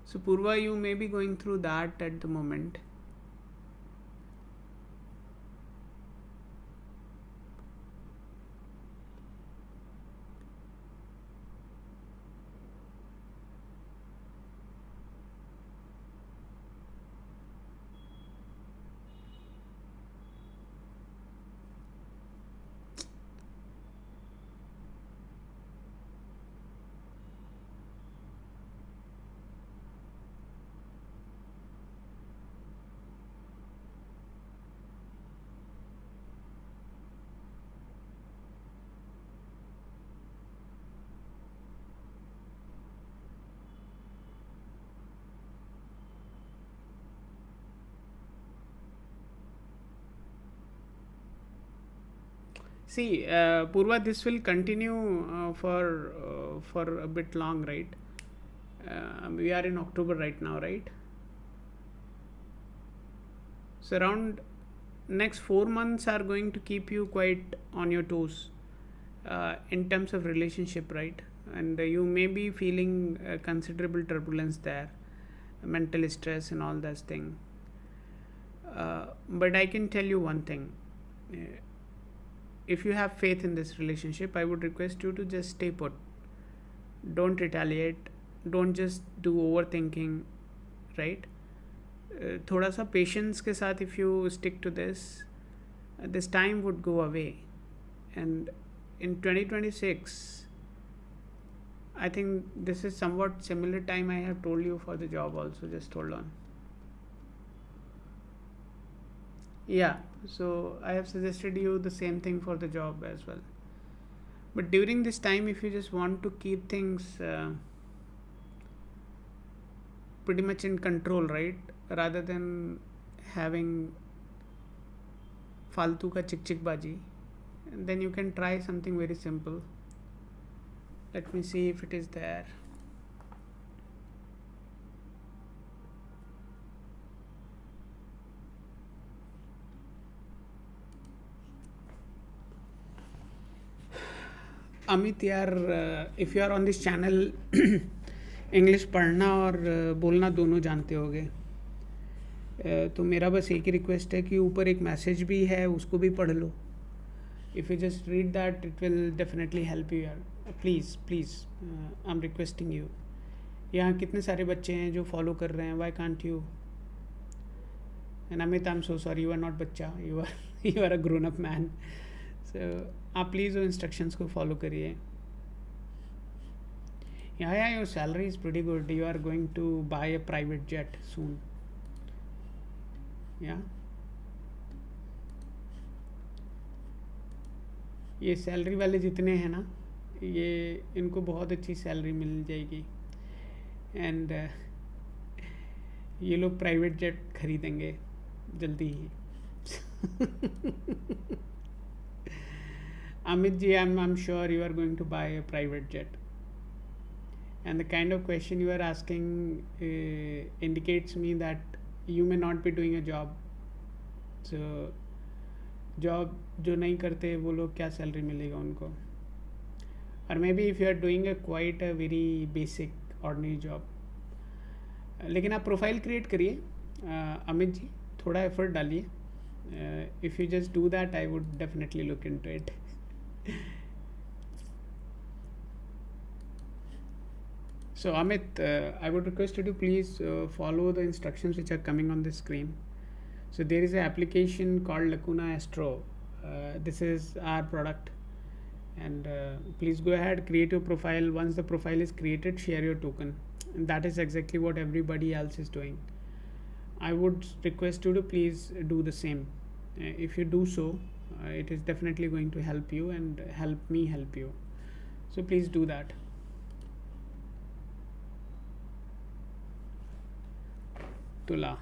So Purva, you may be going through that at the moment. See, Purva, this will continue for a bit long, right? We are in October right now, right? So around next 4 months are going to keep you quite on your toes in terms of relationship, right? And you may be feeling considerable turbulence there, mental stress and all that thing. But I can tell you one thing. If you have faith in this relationship, I would request you to just stay put. Don't retaliate. Don't just do overthinking, right? थोड़ा सा patience के साथ if you stick to this, this time would go away. And in 2026, I think this is somewhat similar time I have told you for the job also. Just hold on. Yeah, so I have suggested you the same thing for the job as well. But during this time, if you just want to keep things pretty much in control, right? Rather than having faltu ka chik chik baji, then you can try something very simple. Let me see if it is there. Amit यार, if you are on this channel, English पढ़ना और बोलना दोनों जानते होगे, तो मेरा बस एक ही रिक्वेस्ट है कि ऊपर एक मैसेज भी है, उसको भी पढ़ लो. If you just read that, it will definitely help you यार. Please please, I am requesting you. यहाँ कितने सारे बच्चे हैं जो फॉलो कर रहे हैं. Why can't you? And Amit, I am so sorry, you are not बच्चा, you are a grown up man. So आप प्लीज़ वो इंस्ट्रक्शंस को फॉलो करिए. Yeah, your salary is pretty good. You are going to buy a private jet soon. Yeah. ये salary वाले जितने हैं ना, ये इनको बहुत अच्छी सैलरी मिल जाएगी. एंड ये लोग प्राइवेट जेट खरीदेंगे जल्दी ही. Amit ji, I'm sure you are going to buy a private jet. And the kind of question you are asking indicates me that you may not be doing a job. So, job जो नहीं करते वो लोग क्या salary मिलेगा उनको. और maybe if you are doing a quite a very basic ordinary job. लेकिन आप प्रोफाइल क्रिएट करिए अमित जी, थोड़ा एफर्ट डालिए. If you just do that, I would definitely look into it. So Amit, I would request you to please follow the instructions which are coming on the screen. So there is an application called Lacuna Astro. This is our product, and please go ahead, create your profile. Once the profile is created, share your token, and that is exactly what everybody else is doing. I would request you to please do the same. If you do so, it is definitely going to help you and help me help you. So please do that. Tula.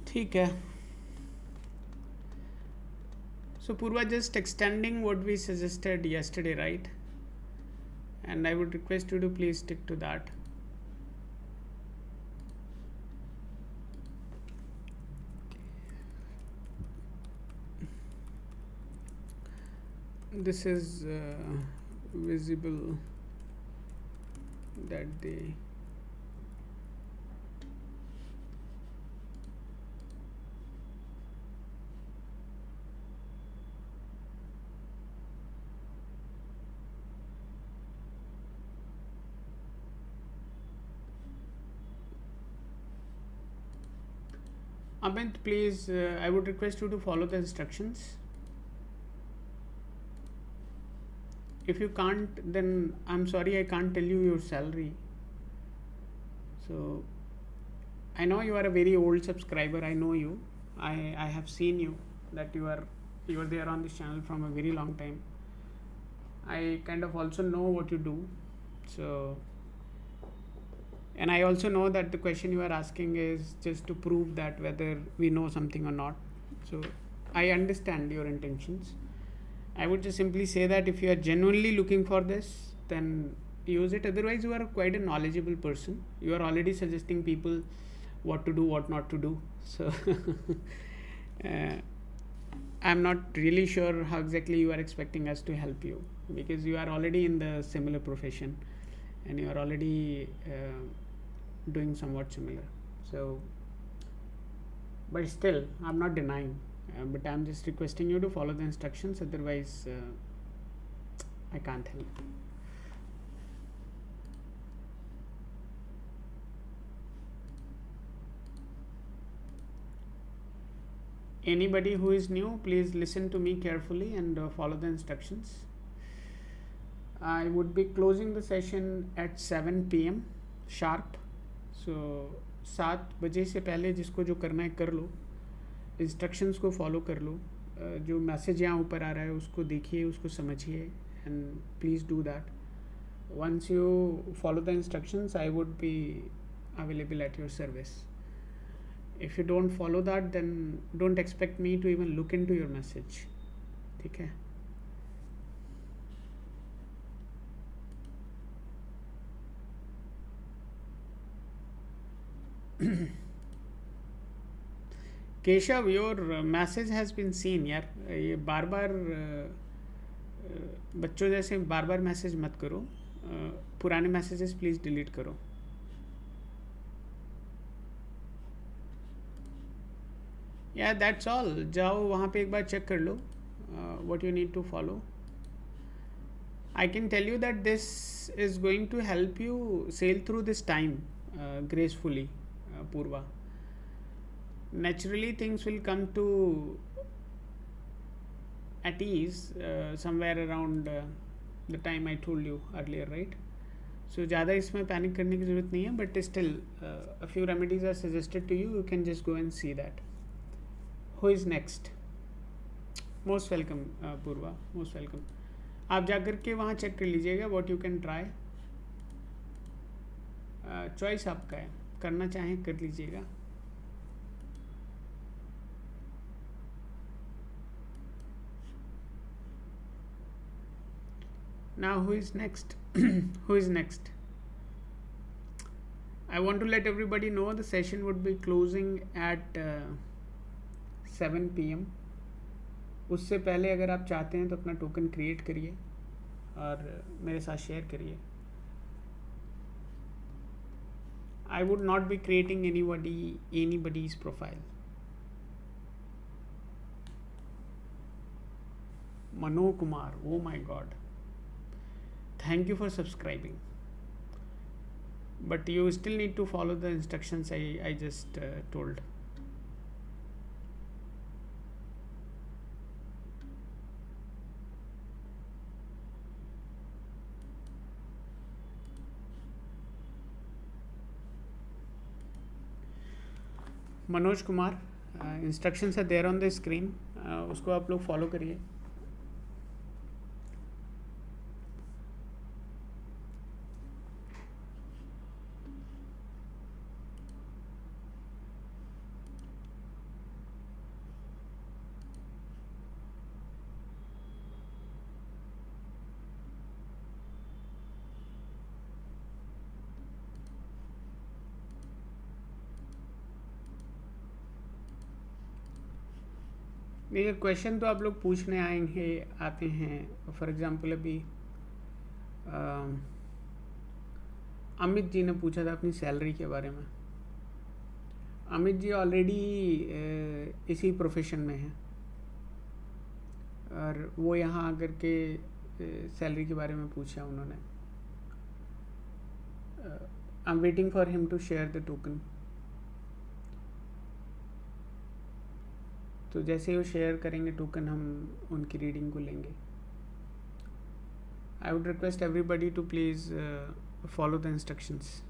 ठीक है. So Purva, just extending what we suggested yesterday, right? And I would request you to please stick to that. This is visible that day. Amit, please, I would request you to follow the instructions. If you can't, then I'm sorry, I can't tell you your salary. So I know you are a very old subscriber. I know you. I have seen you, that you are there on this channel from a very long time. I kind of also know what you do. So, and I also know that the question you are asking is just to prove that whether we know something or not. So I understand your intentions. I would just simply say that if you are genuinely looking for this, then use it. Otherwise, you are quite a knowledgeable person. You are already suggesting people what to do, what not to do. So I'm not really sure how exactly you are expecting us to help you, because you are already in the similar profession and you are already doing somewhat similar. So, but still, I'm not denying, but I'm just requesting you to follow the instructions. Otherwise, I can't help. Anybody who is new, please listen to me carefully and follow the instructions. I would be closing the session at 7 p.m. sharp. So 7 बजे से पहले जिसको जो करना है कर लो, instructions को follow कर लो, जो मैसेज यहाँ ऊपर आ रहा है उसको देखिए, उसको समझिए, and please do that. Once you follow the instructions, I would be available at your service. If you don't follow that, then don't expect me to even look into your message. ठीक है? Keshav, your message has been seen. यार ये बार बार बच्चों जैसे बार बार message मत करो. पुराने messages please delete करो. या दैट्स ऑल. जाओ वहाँ पे एक बार चेक कर लो what you need to follow. I can tell you that this is going to help you sail through this time gracefully, Purva. Naturally, things will come to at ease somewhere around the time I told you earlier, right? So ज़्यादा इसमें panic करने की ज़रूरत नहीं है, but still a few remedies are suggested to you. You can just go and see that. Who is next? Most welcome Purva, most welcome. आप जाकर के वहाँ चेक कर लीजिएगा what you can try. Choice आपका है, करना चाहें कर लीजिएगा. Now who is next? Who is next? I want to let everybody know the session would be closing at 7 p.m. उससे पहले अगर आप चाहते हैं तो अपना टोकन क्रिएट करिए और मेरे साथ शेयर करिए. I would not be creating anybody's profile. Mano Kumar, oh my god. Thank you for subscribing. But you still need to follow the instructions I just told. Manoj Kumar, instructions are there on the screen, उसको आप लोग follow करिए. देखिए, question तो आप लोग पूछने आते हैं. फॉर एग्जांपल अभी अमित जी ने पूछा था अपनी सैलरी के बारे में. अमित जी ऑलरेडी इसी प्रोफेशन में हैं और वो यहाँ आकर के सैलरी के बारे में पूछा उन्होंने. I am waiting for him to share the token. तो जैसे ही वो शेयर करेंगे टोकन, हम उनकी रीडिंग को लेंगे. I would request everybody to please follow the instructions.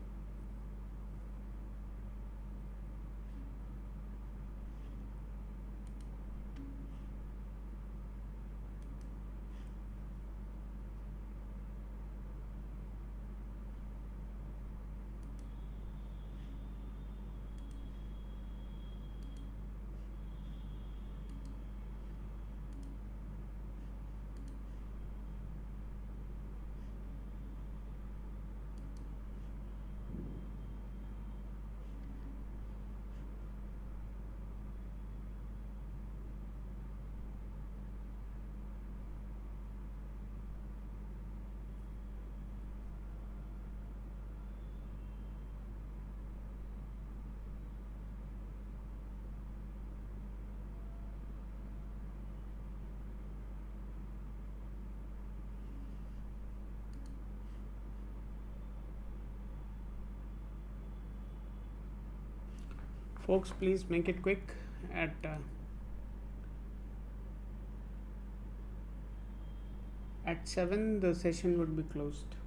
Folks, please make it quick. At 7 the session would be closed.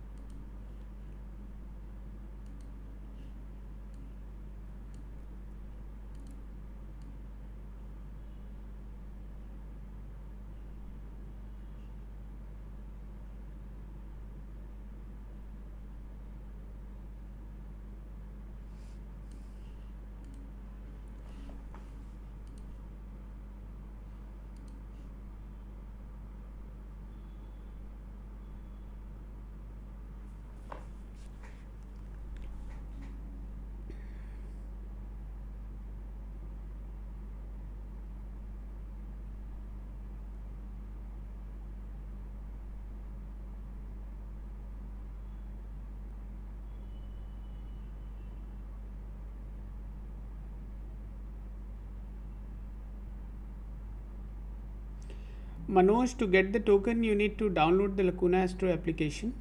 Manoj, to get the token, you need to download the Lacuna Astro application.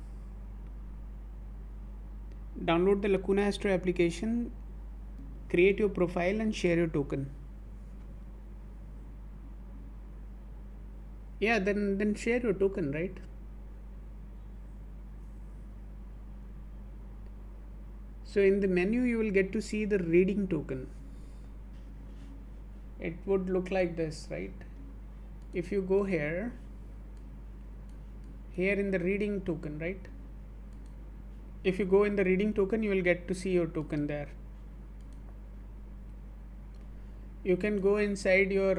Download the Lacuna Astro application, create your profile and share your token. Yeah, then share your token, right? So in the menu, you will get to see the reading token. it would look like this, right? If you go here in the reading token, right? If you go in the reading token, you will get to see your token there. You can go inside your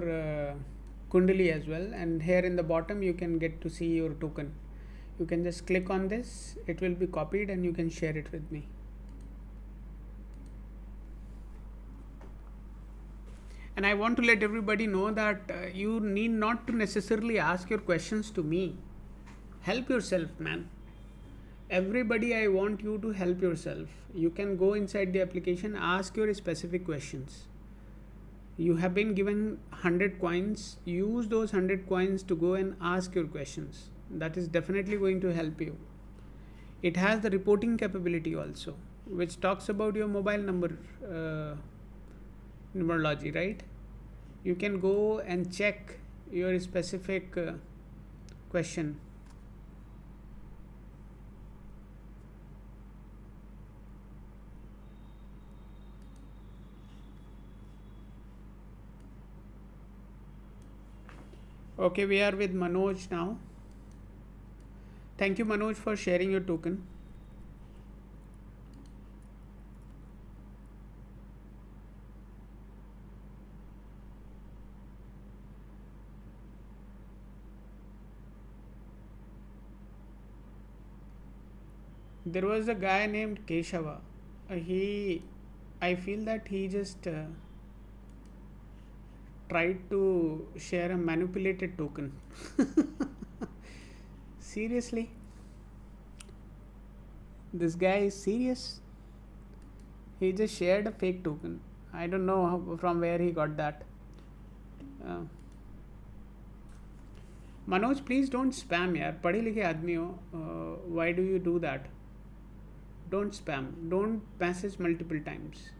Kundali as well, and here in the bottom you can get to see your token. You can just click on this, it will be copied, and you can share it with me. And I want to let everybody know that you need not to necessarily ask your questions to me. Help yourself, man. Everybody, I want you to help yourself. You can go inside the application, ask your specific questions. You have been given 100 coins, use those 100 coins to go and ask your questions. That is definitely going to help you. It has the reporting capability also, which talks about your mobile number numerology, right? You can go and check your specific question. Okay, we are with Manoj now. Thank you, Manoj, for sharing your token. There was a guy named Keshava. I feel that he just tried to share a manipulated token. Seriously? This guy is serious? He just shared a fake token. I don't know from where he got that. Manoj, please don't spam यार, पढ़े लिखे आदमी हो. Why do you do that? Don't spam. Don't message multiple times.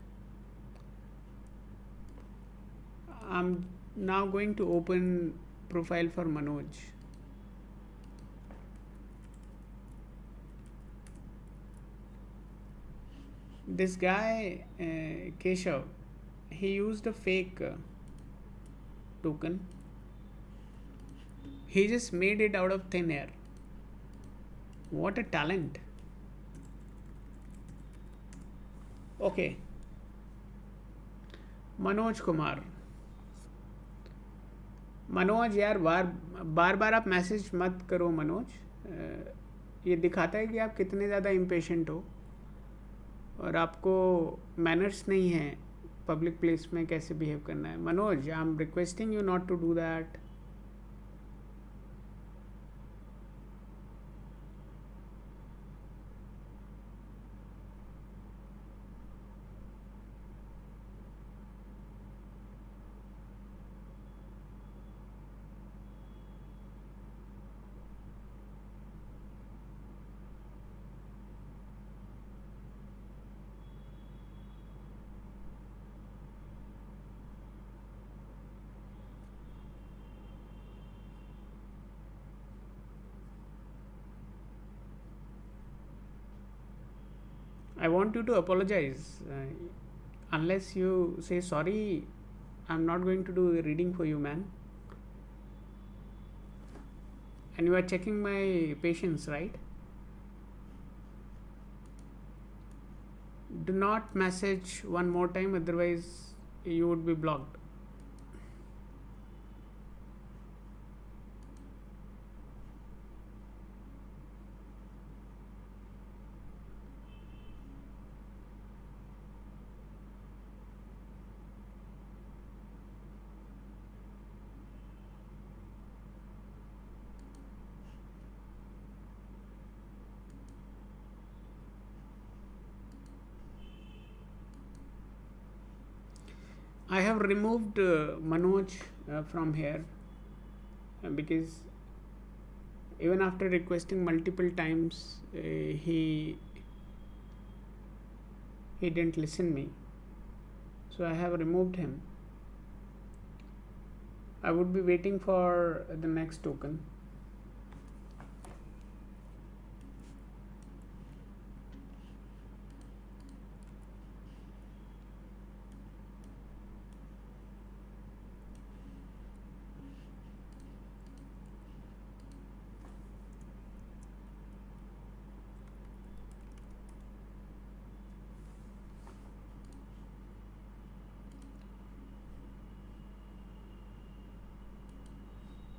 I'm now going to open profile for Manoj. This guy Keshav, he used a fake token. He just made it out of thin air. What a talent. Okay, Manoj Kumar. Manoj यार बार बार आप message मत करो मनोज. ये दिखाता है कि आप कितने ज़्यादा इम्पेशेंट हो और आपको मैनर्स नहीं है पब्लिक प्लेस में कैसे बिहेव करना है. Manoj, I am requesting you not to do that. I want you to apologize. Unless you say sorry, I'm not going to do the reading for you, man. And you are checking my patience, right? Do not message one more time, otherwise you would be blocked. I have removed Manoj from here because even after requesting multiple times, he didn't listen me. So I have removed him. I would be waiting for the next token.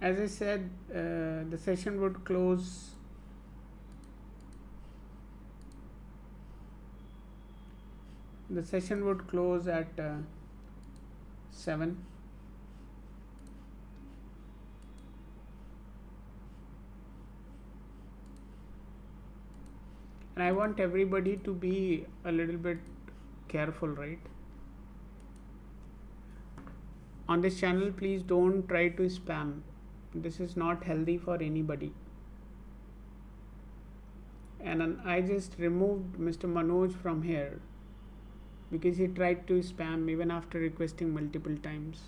As I said, the session would close at 7, and I want everybody to be a little bit careful, right? On this channel, please don't try to spam. This is not healthy for anybody. And I just removed Mr. Manoj from here because he tried to spam even after requesting multiple times.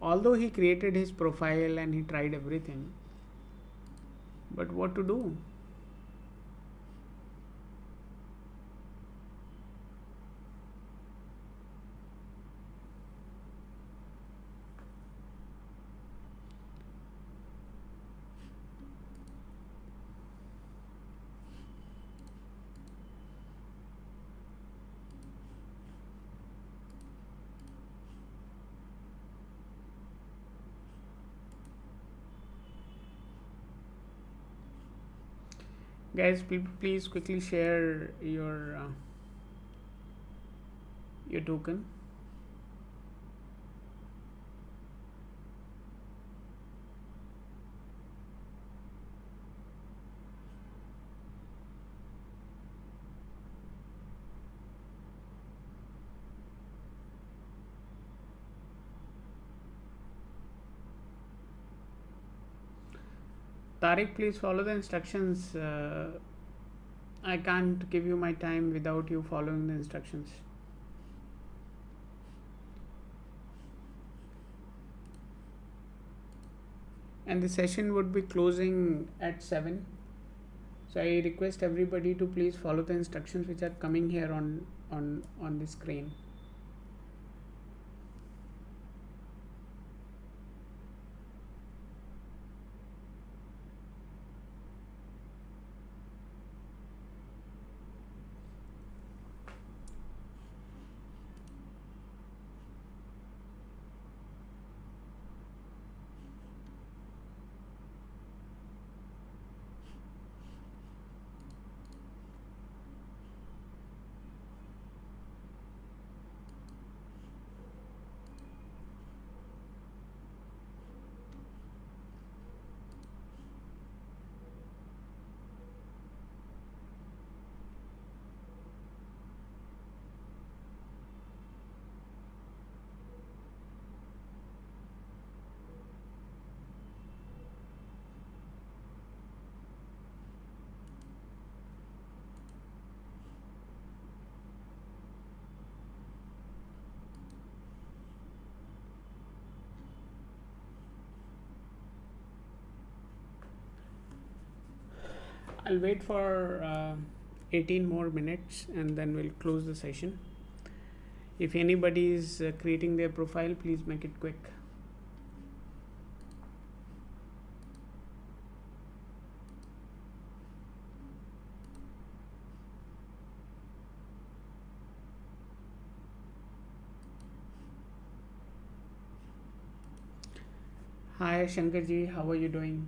Although he created his profile and he tried everything, but what to do? Guys, please quickly share your token. Tariq, please follow the instructions. I can't give you my time without you following the instructions. And the session would be closing at 7. So I request everybody to please follow the instructions which are coming here on the screen. I'll wait for 18 more minutes and then we'll close the session. If anybody is creating their profile, please make it quick. Hi Shankarji, how are you doing?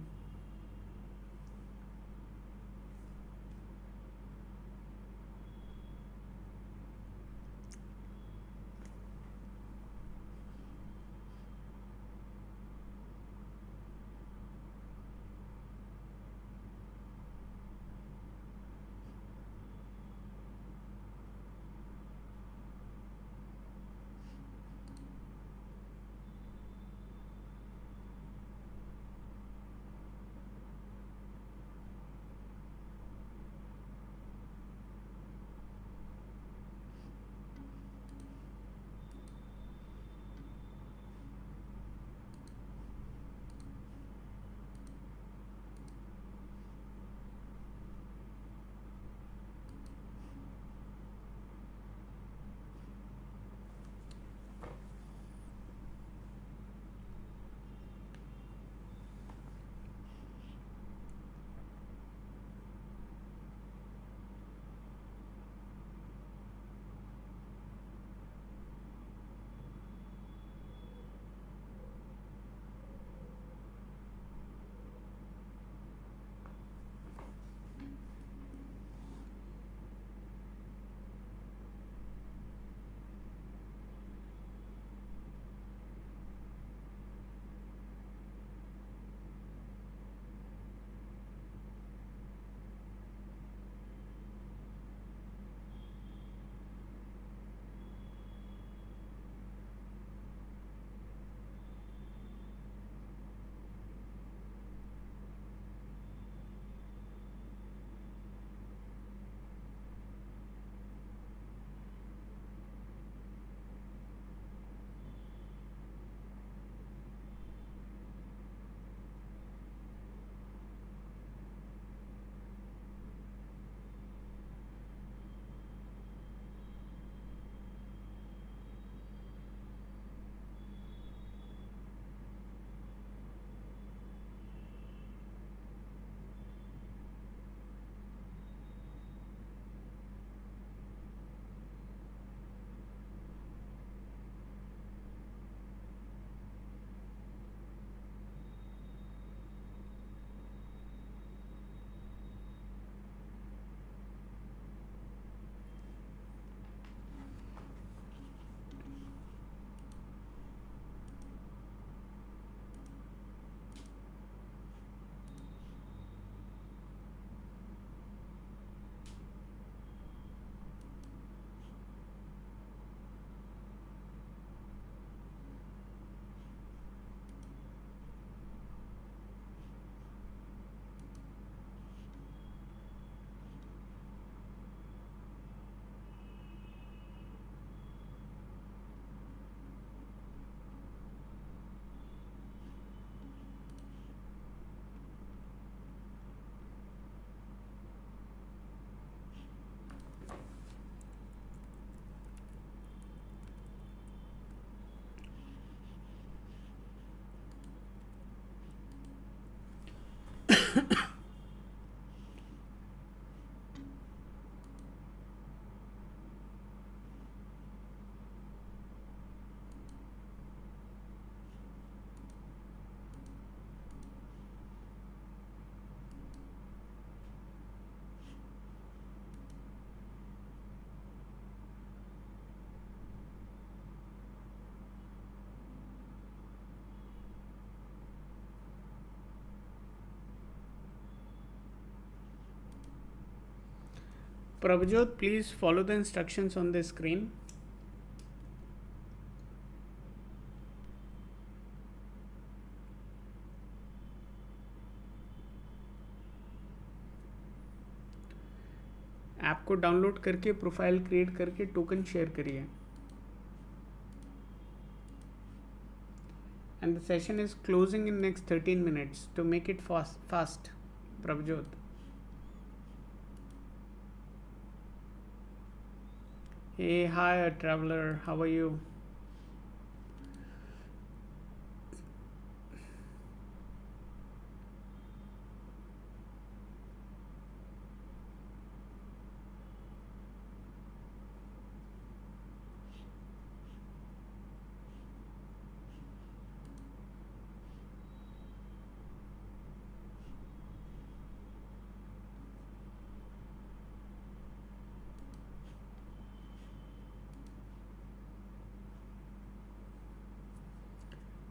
Prabhjot, please follow the instructions on the screen. App को download करके profile create करके token share करिए. And the session is closing in next 13 minutes. To make it fast, Prabhjot. Hey, hi, traveler. How are you?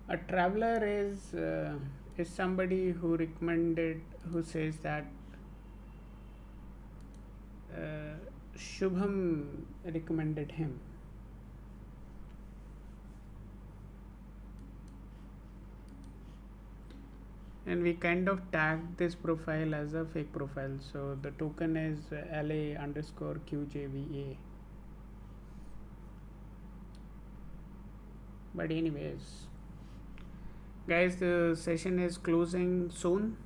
A traveler is somebody who says that Shubham recommended him. And we kind of tagged this profile as a fake profile. So the token is LA_QJVA. But anyways, guys, the session is closing soon.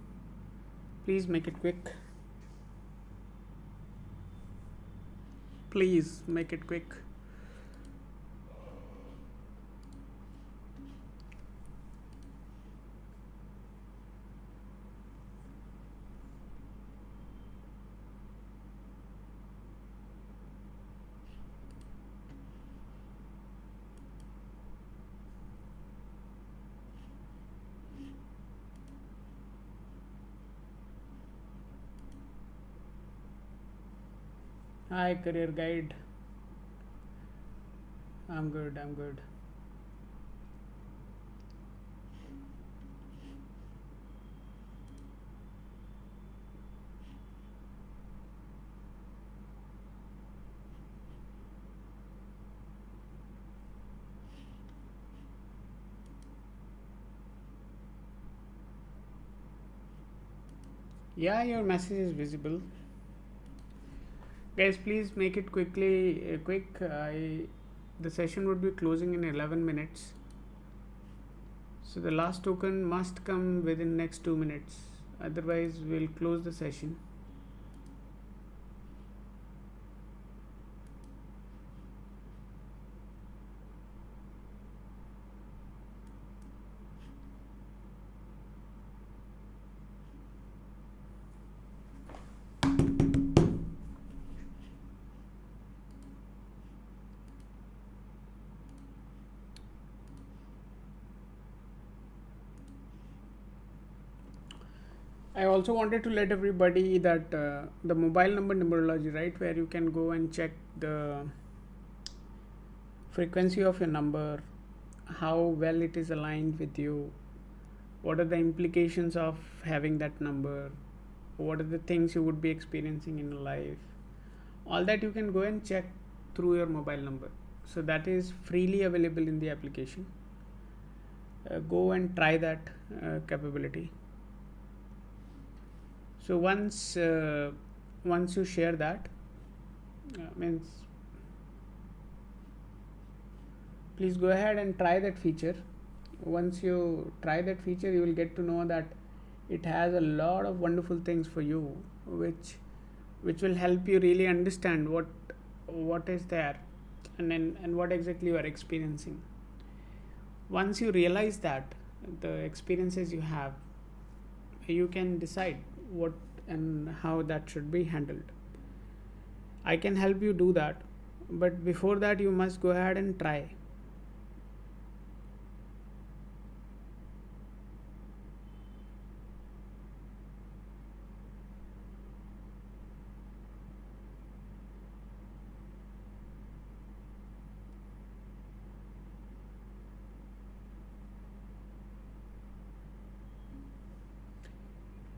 Please make it quick. Please make it quick. Hi, career guide. I'm good. Yeah, your message is visible. Guys, please make it quick. The session would be closing in 11 minutes. So the last token must come within next 2 minutes. Otherwise, we'll close the session. I also wanted to let everybody that the mobile number numerology, right, where you can go and check the frequency of your number, how well it is aligned with you, what are the implications of having that number, what are the things you would be experiencing in life. All that you can go and check through your mobile number. So that is freely available in the application. Go and try that capability. So once you share that, means please go ahead and try that feature. Once you try that feature, you will get to know that it has a lot of wonderful things for you, which will help you really understand what is there and what exactly you are experiencing. Once you realize that the experiences you have, you can decide what and how that should be handled. I can help you do that, but before that you must go ahead and try.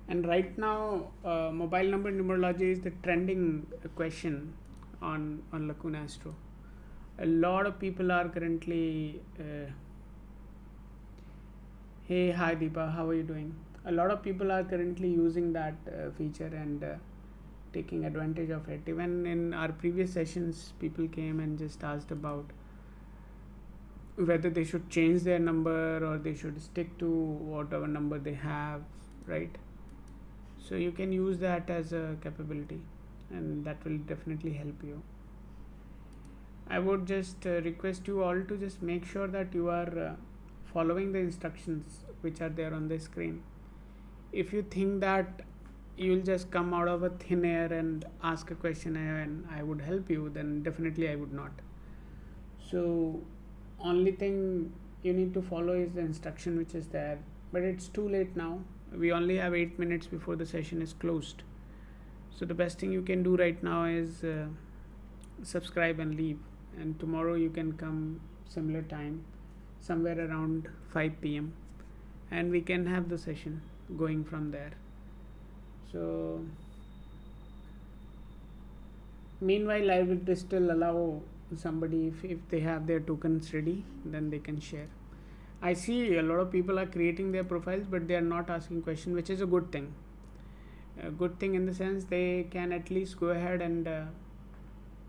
And right now, mobile number numerology is the trending question on Lacuna Astro. A lot of people are currently hey, hi Deepa, how are you doing? A lot of people are currently using that feature and taking advantage of it. Even in our previous sessions, people came and just asked about whether they should change their number or they should stick to whatever number they have, right? So you can use that as a capability, and that will definitely help you. I would just request you all to just make sure that you are following the instructions which are there on the screen. If you think that you'll just come out of a thin air and ask a question and I would help you, then definitely I would not. So only thing you need to follow is the instruction which is there, but it's too late now. We only have 8 minutes before the session is closed. So the best thing you can do right now is subscribe and leave, and tomorrow you can come similar time, somewhere around 5 p.m. and we can have the session going from there. So meanwhile, I will still allow somebody, if they have their tokens ready, then they can share. I see a lot of people are creating their profiles, but they are not asking questions, which is a good thing. A good thing in the sense they can at least go ahead and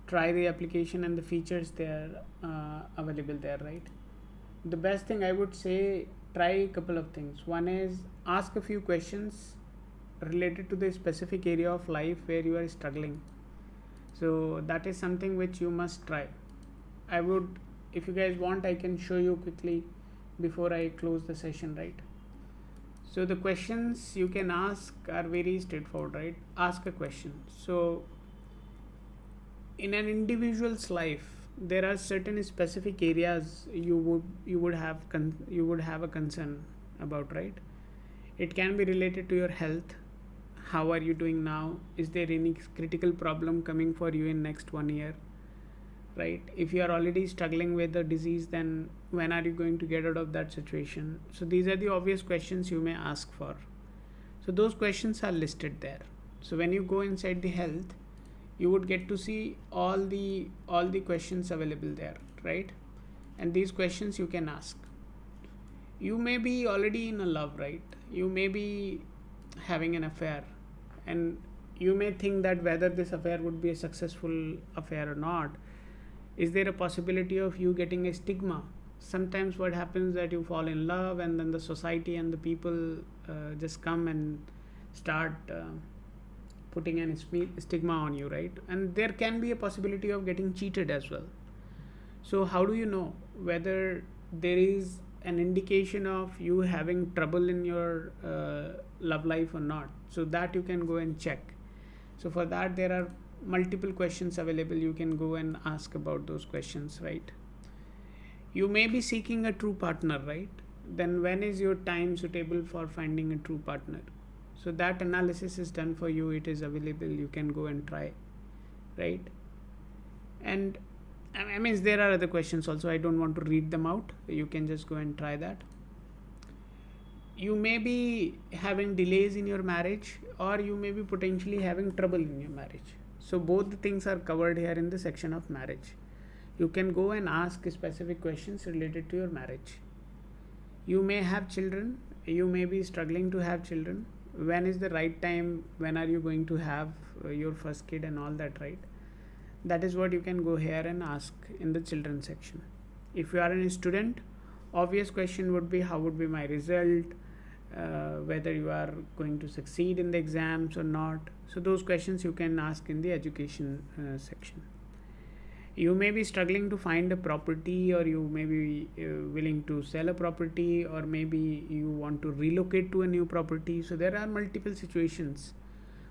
try the application and the features they are available there, right? The best thing I would say, try a couple of things. One is ask a few questions related to the specific area of life where you are struggling. So that is something which you must try. I would, if you guys want, I can show you quickly before I close the session, right? So the questions you can ask are very straightforward, right? Ask a question. So in an individual's life, there are certain specific areas you would have a concern about, right? It can be related to your health. How are you doing now? Is there any critical problem coming for you in next 1 year, right? If you are already struggling with the disease, then when are you going to get out of that situation? So these are the obvious questions you may ask for. So those questions are listed there. So when you go inside the health, you would get to see all the questions available there, right? And these questions you can ask. You may be already in a love, right? You may be having an affair, and you may think that whether this affair would be a successful affair or not. Is there a possibility of you getting a stigma? Sometimes what happens that you fall in love and then the society and the people just come and start putting an stigma on you, right? And there can be a possibility of getting cheated as well. So how do you know whether there is an indication of you having trouble in your love life or not? So that you can go and check. So for that, there are multiple questions available. You can go and ask about those questions, right? You may be seeking a true partner, right? Then when is your time suitable for finding a true partner? So that analysis is done for you. It is available. You can go and try, right? And I mean, there are other questions also. I don't want to read them out. You can just go and try that. You may be having delays in your marriage, or you may be potentially having trouble in your marriage. So both the things are covered here in the section of marriage. You can go and ask specific questions related to your marriage. You may have children. You may be struggling to have children. When is the right time? When are you going to have your first kid and all that, right? That is what you can go here and ask in the children section. If you are a student, obvious question would be, how would be my result? Whether you are going to succeed in the exams or not. So those questions you can ask in the education section. You may be struggling to find a property, or you may be willing to sell a property, or maybe you want to relocate to a new property. So there are multiple situations.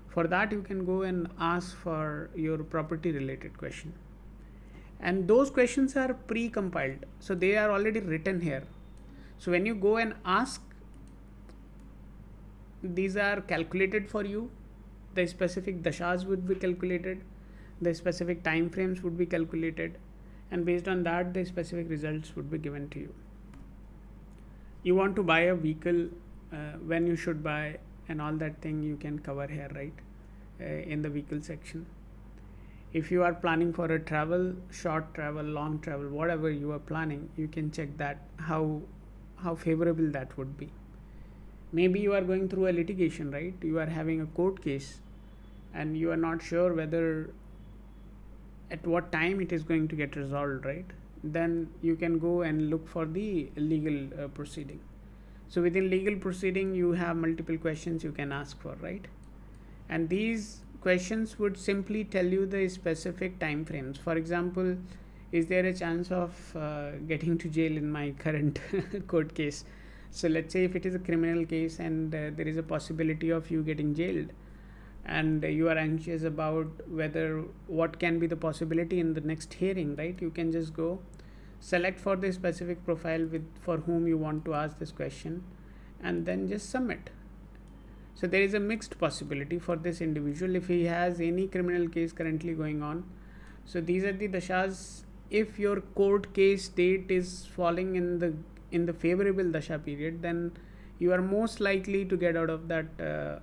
For that, you can go and ask for your property related question. And those questions are pre-compiled. So they are already written here. So when you go and ask, these are calculated for you. The specific dashas would be calculated. The specific time frames would be calculated. And based on that, the specific results would be given to you. You want to buy a vehicle, when you should buy, and all that thing you can cover here, right, in the vehicle section. If you are planning for a travel, short travel, long travel, whatever you are planning, you can check that how favorable that would be. Maybe you are going through a litigation, right? You are having a court case and you are not sure whether at what time it is going to get resolved, right? Then you can go and look for the legal proceeding. So within legal proceeding, you have multiple questions you can ask for, right? And these questions would simply tell you the specific time frames. For example, is there a chance of getting to jail in my current court case? So let's say if it is a criminal case and there is a possibility of you getting jailed, and you are anxious about whether what can be the possibility in the next hearing, right? You can just go select for the specific profile with for whom you want to ask this question, and then just submit. So there is a mixed possibility for this individual if he has any criminal case currently going on. So these are the dashas. If your court case date is falling in the favorable dasha period, then you are most likely to get out of that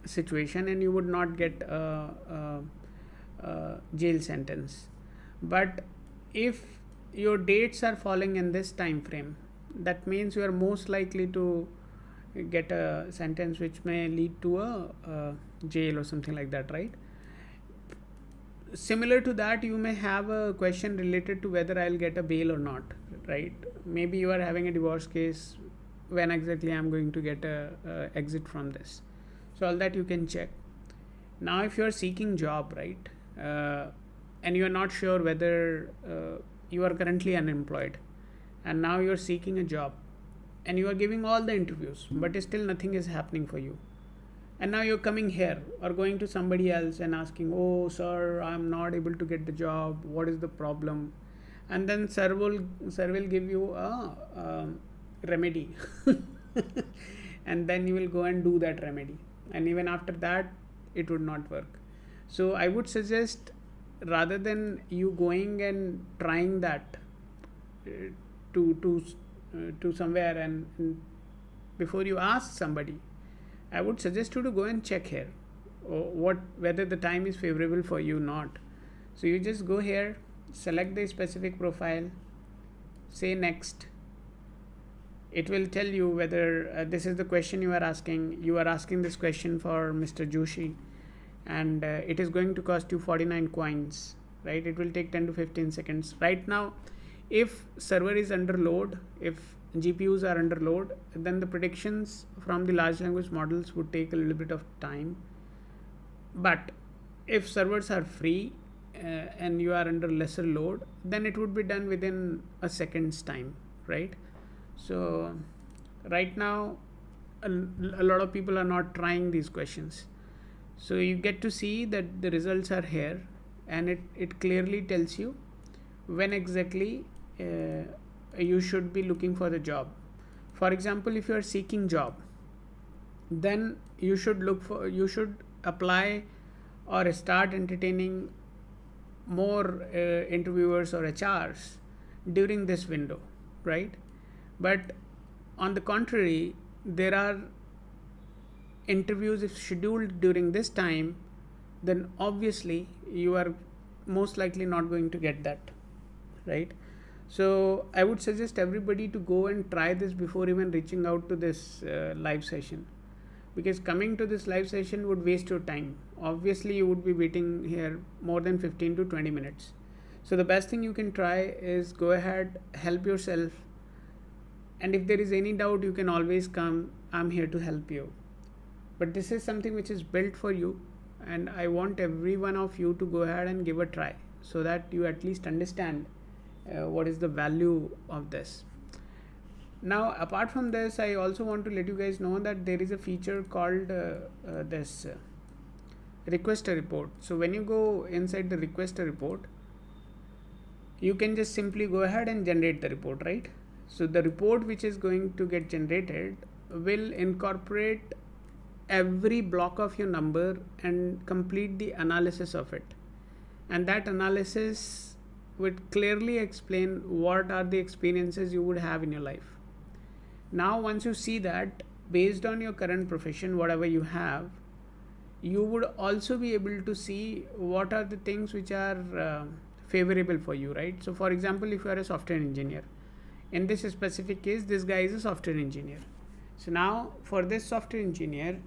situation, and you would not get a jail sentence. But if your dates are falling in this time frame, that means you are most likely to get a sentence which may lead to a jail or something like that, right? Similar to that, you may have a question related to whether I'll get a bail or not, right? Maybe you are having a divorce case, when exactly I'm going to get a exit from this. So all that you can check. Now if you are seeking job, right, and you are not sure whether you are currently unemployed and now you are seeking a job and you are giving all the interviews but still nothing is happening for you, and now you're coming here or going to somebody else and asking, oh sir, I'm not able to get the job, what is the problem? And then sir will give you a remedy and then you will go and do that remedy, and even after that it would not work. So I would suggest, rather than you going and trying that to somewhere, and before you ask somebody, I would suggest you to go and check here whether the time is favorable for you or not. So you just go here, select the specific profile, say next. It will tell you whether this is the question you are asking. You are asking this question for Mr. Joshi, and it is going to cost you 49 coins, right? It will take 10 to 15 seconds. Right now, if server is under load, if GPUs are under load, then the predictions from the large language models would take a little bit of time. But if servers are free and you are under lesser load, then it would be done within a second's time, right? So right now a lot of people are not trying these questions. So you get to see that the results are here, and it clearly tells you when exactly you should be looking for the job. For example, if you are seeking job, then you should apply or start entertaining more interviewers or HRs during this window, right? But on the contrary, there are interviews if scheduled during this time, then obviously you are most likely not going to get that, right? So I would suggest everybody to go and try this before even reaching out to this live session, because coming to this live session would waste your time. Obviously you would be waiting here more than 15 to 20 minutes. So the best thing you can try is go ahead, help yourself, and if there is any doubt, you can always come. I'm here to help you. But this is something which is built for you, and I want every one of you to go ahead and give a try, so that you at least understand what is the value of this. Now apart from this, I also want to let you guys know that there is a feature called this request a report. So when you go inside the request a report, you can just simply go ahead and generate the report, right? So the report which is going to get generated will incorporate every block of your number and complete the analysis of it, and that analysis would clearly explain what are the experiences you would have in your life. Now once you see that, based on your current profession, whatever you have, you would also be able to see what are the things which are favorable for you, right? So for example, if you are a software engineer, in this specific case, this guy is a software engineer. So now for this software engineer,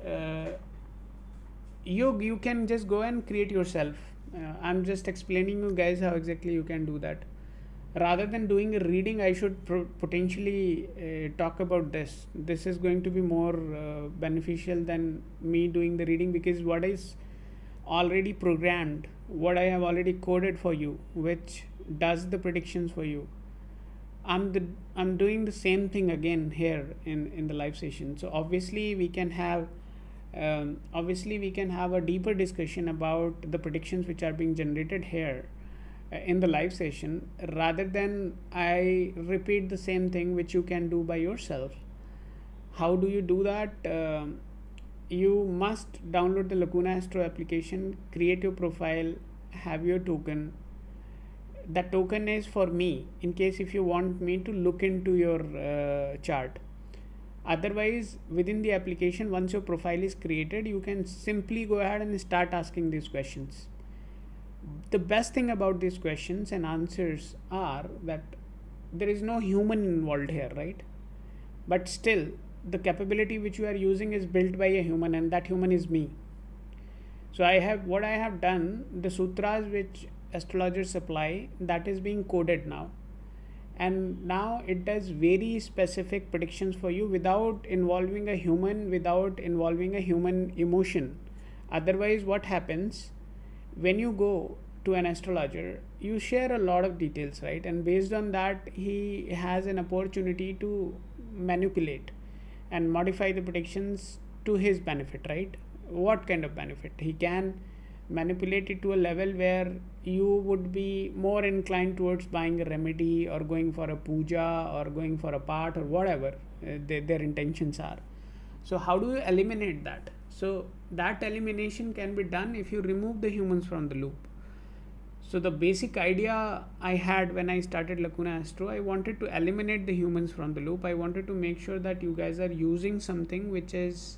uh, you can just go and create yourself. I'm just explaining you guys how exactly you can do that. Rather than doing a reading, I should potentially talk about this. This is going to be more beneficial than me doing the reading, because what is already programmed, what I have already coded for you, which does the predictions for you, I'm doing the same thing again here in the live session. So obviously we can have a deeper discussion about the predictions which are being generated here in the live session, rather than I repeat the same thing which you can do by yourself. How do you do that? You must download the Lacuna Astro application, create your profile, have your token. That token is for me, in case if you want me to look into your chart. Otherwise, within the application, once your profile is created, you can simply go ahead and start asking these questions. The best thing about these questions and answers are that there is no human involved here, right? But still, the capability which you are using is built by a human, and that human is me. So I have done, the sutras which astrologers supply, that is being coded now, and now it does very specific predictions for you without involving a human, without involving a human emotion. Otherwise, what happens, when you go to an astrologer, you share a lot of details, right? And based on that, he has an opportunity to manipulate and modify the predictions to his benefit, right? What kind of benefit? He can manipulate it to a level where you would be more inclined towards buying a remedy or going for a puja or going for a part or whatever their intentions are. So how do you eliminate that? So that elimination can be done if you remove the humans from the loop. So the basic idea I had when I started Lacuna Astro, I wanted to eliminate the humans from the loop. I wanted to make sure that you guys are using something which is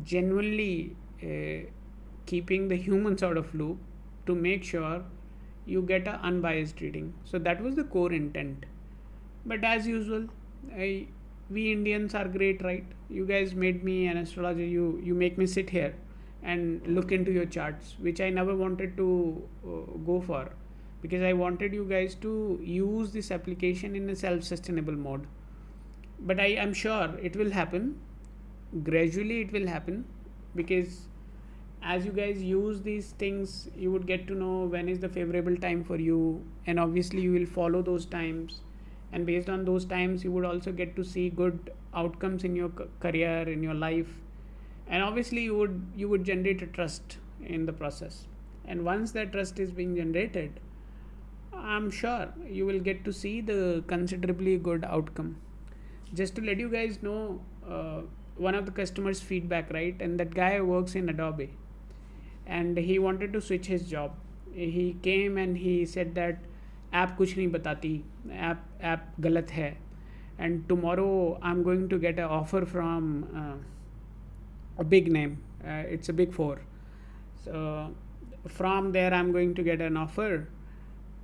genuinely keeping the humans out of loop, to make sure you get an unbiased reading. So that was the core intent. But as usual, we Indians are great, right? You guys made me an astrologer. You make me sit here and look into your charts, which I never wanted to go for, because I wanted you guys to use this application in a self-sustainable mode. But I am sure it will happen. Gradually it will happen, because as you guys use these things, you would get to know when is the favorable time for you, and obviously you will follow those times, and based on those times you would also get to see good outcomes in your career, in your life, and obviously you would generate a trust in the process. And once that trust is being generated, I'm sure you will get to see the considerably good outcome. Just to let you guys know, one of the customers feedback, right? And that guy works in Adobe, and he wanted to switch his job. He came and he said that app kuch nahi batati, app galat hai, and tomorrow I'm going to get an offer from a big name. It's a big four. So from there I'm going to get an offer.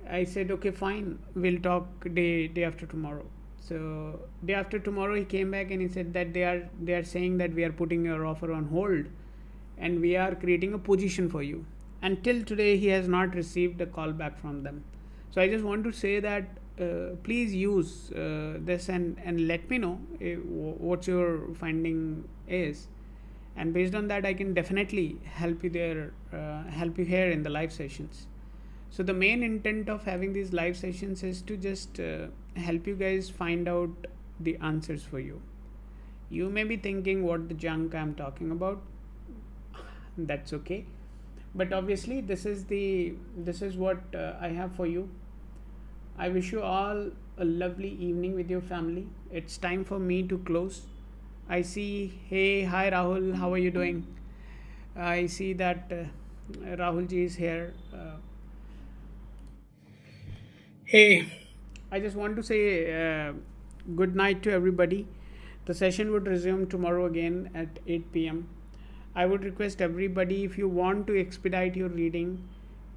I said okay, fine, we'll talk day after tomorrow. So day after tomorrow he came back and he said that they are saying that we are putting your offer on hold, and we are creating a position for you. Until today he has not received a call back from them. So I just want to say that please use this, and let me know what your finding is, and based on that I can definitely help you there, help you here in the live sessions. So the main intent of having these live sessions is to just help you guys find out the answers for you. You may be thinking what the junk I'm talking about. That's okay, but obviously this is what I have for you. I wish you all a lovely evening with your family. It's time for me to close. I see, hey, hi Rahul, how are you doing? I see that Rahul ji is here. Hey, I just want to say good night to everybody. The session would resume tomorrow again at 8 p.m. I would request everybody, if you want to expedite your reading,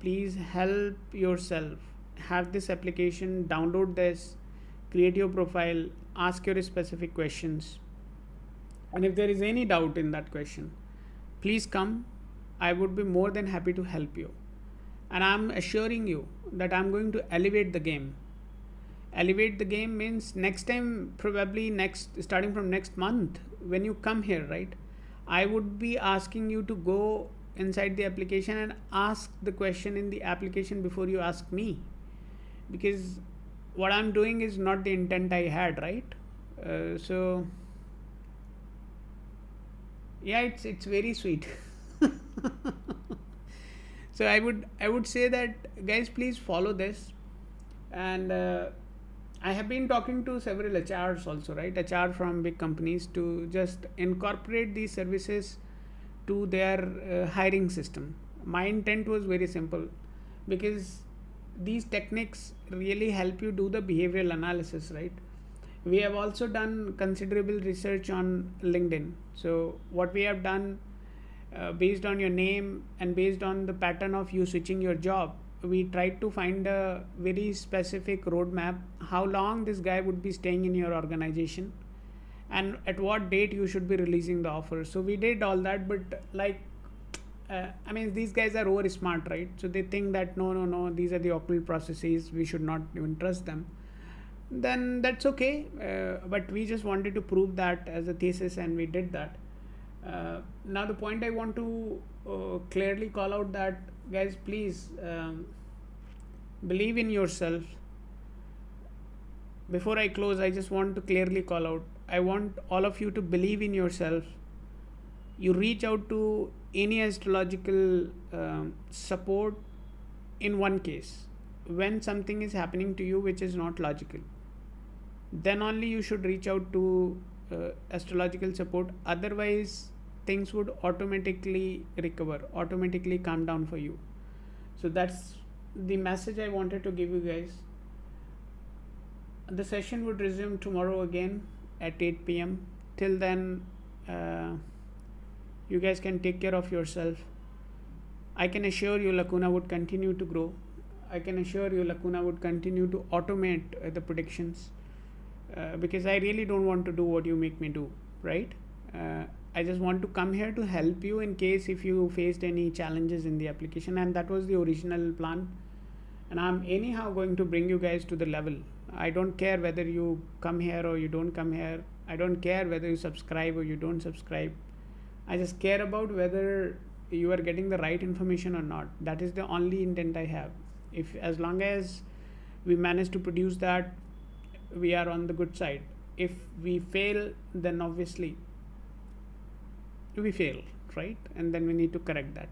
please help yourself. Have this application, download this, create your profile, ask your specific questions. And if there is any doubt in that question, please come. I would be more than happy to help you. And I'm assuring you that I'm going to elevate the game. Elevate the game means next time, probably starting from next month, when you come here, right? I would be asking you to go inside the application and ask the question in the application before you ask me. Because what I'm doing is not the intent I had, right? So yeah, it's very sweet. So I would say that, guys, please follow this. And I have been talking to several HRs also, right? HR from big companies to just incorporate these services to their hiring system. My intent was very simple, because these techniques really help you do the behavioral analysis, right? We have also done considerable research on LinkedIn. So what we have done, based on your name and based on the pattern of you switching your job, we tried to find a very specific roadmap, how long this guy would be staying in your organization and at what date you should be releasing the offer. So we did all that, but I mean, these guys are over smart, right? So they think that no, these are the occult processes, we should not even trust them. Then that's okay, but we just wanted to prove that as a thesis, and we did that. Now the point I want to clearly call out that, guys, please believe in yourself. Before I close, I just want to clearly call out, I want all of you to believe in yourself. You reach out to any astrological support in one case, when something is happening to you which is not logical. Then only you should reach out to astrological support. Otherwise, things would automatically recover, automatically calm down for you. So that's the message I wanted to give you guys. The session would resume tomorrow again at 8 p.m. Till then, you guys can take care of yourself. I can assure you Lacuna would continue to grow. I can assure you Lacuna would continue to automate the predictions, because I really don't want to do what you make me do, right? I just want to come here to help you in case if you faced any challenges in the application, and that was the original plan. And I'm anyhow going to bring you guys to the level. I don't care whether you come here or you don't come here. I don't care whether you subscribe or you don't subscribe. I just care about whether you are getting the right information or not. That is the only intent I have. If as long as we manage to produce that, we are on the good side. If we fail, then obviously we fail, right? And then we need to correct that.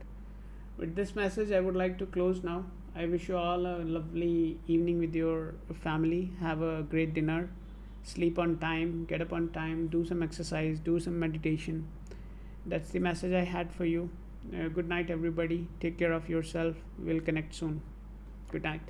With this message, I would like to close now. I wish you all a lovely evening with your family. Have a great dinner. Sleep on time, get up on time, do some exercise, do some meditation. That's the message I had for you. Good night, everybody. Take care of yourself. We'll connect soon. Good night.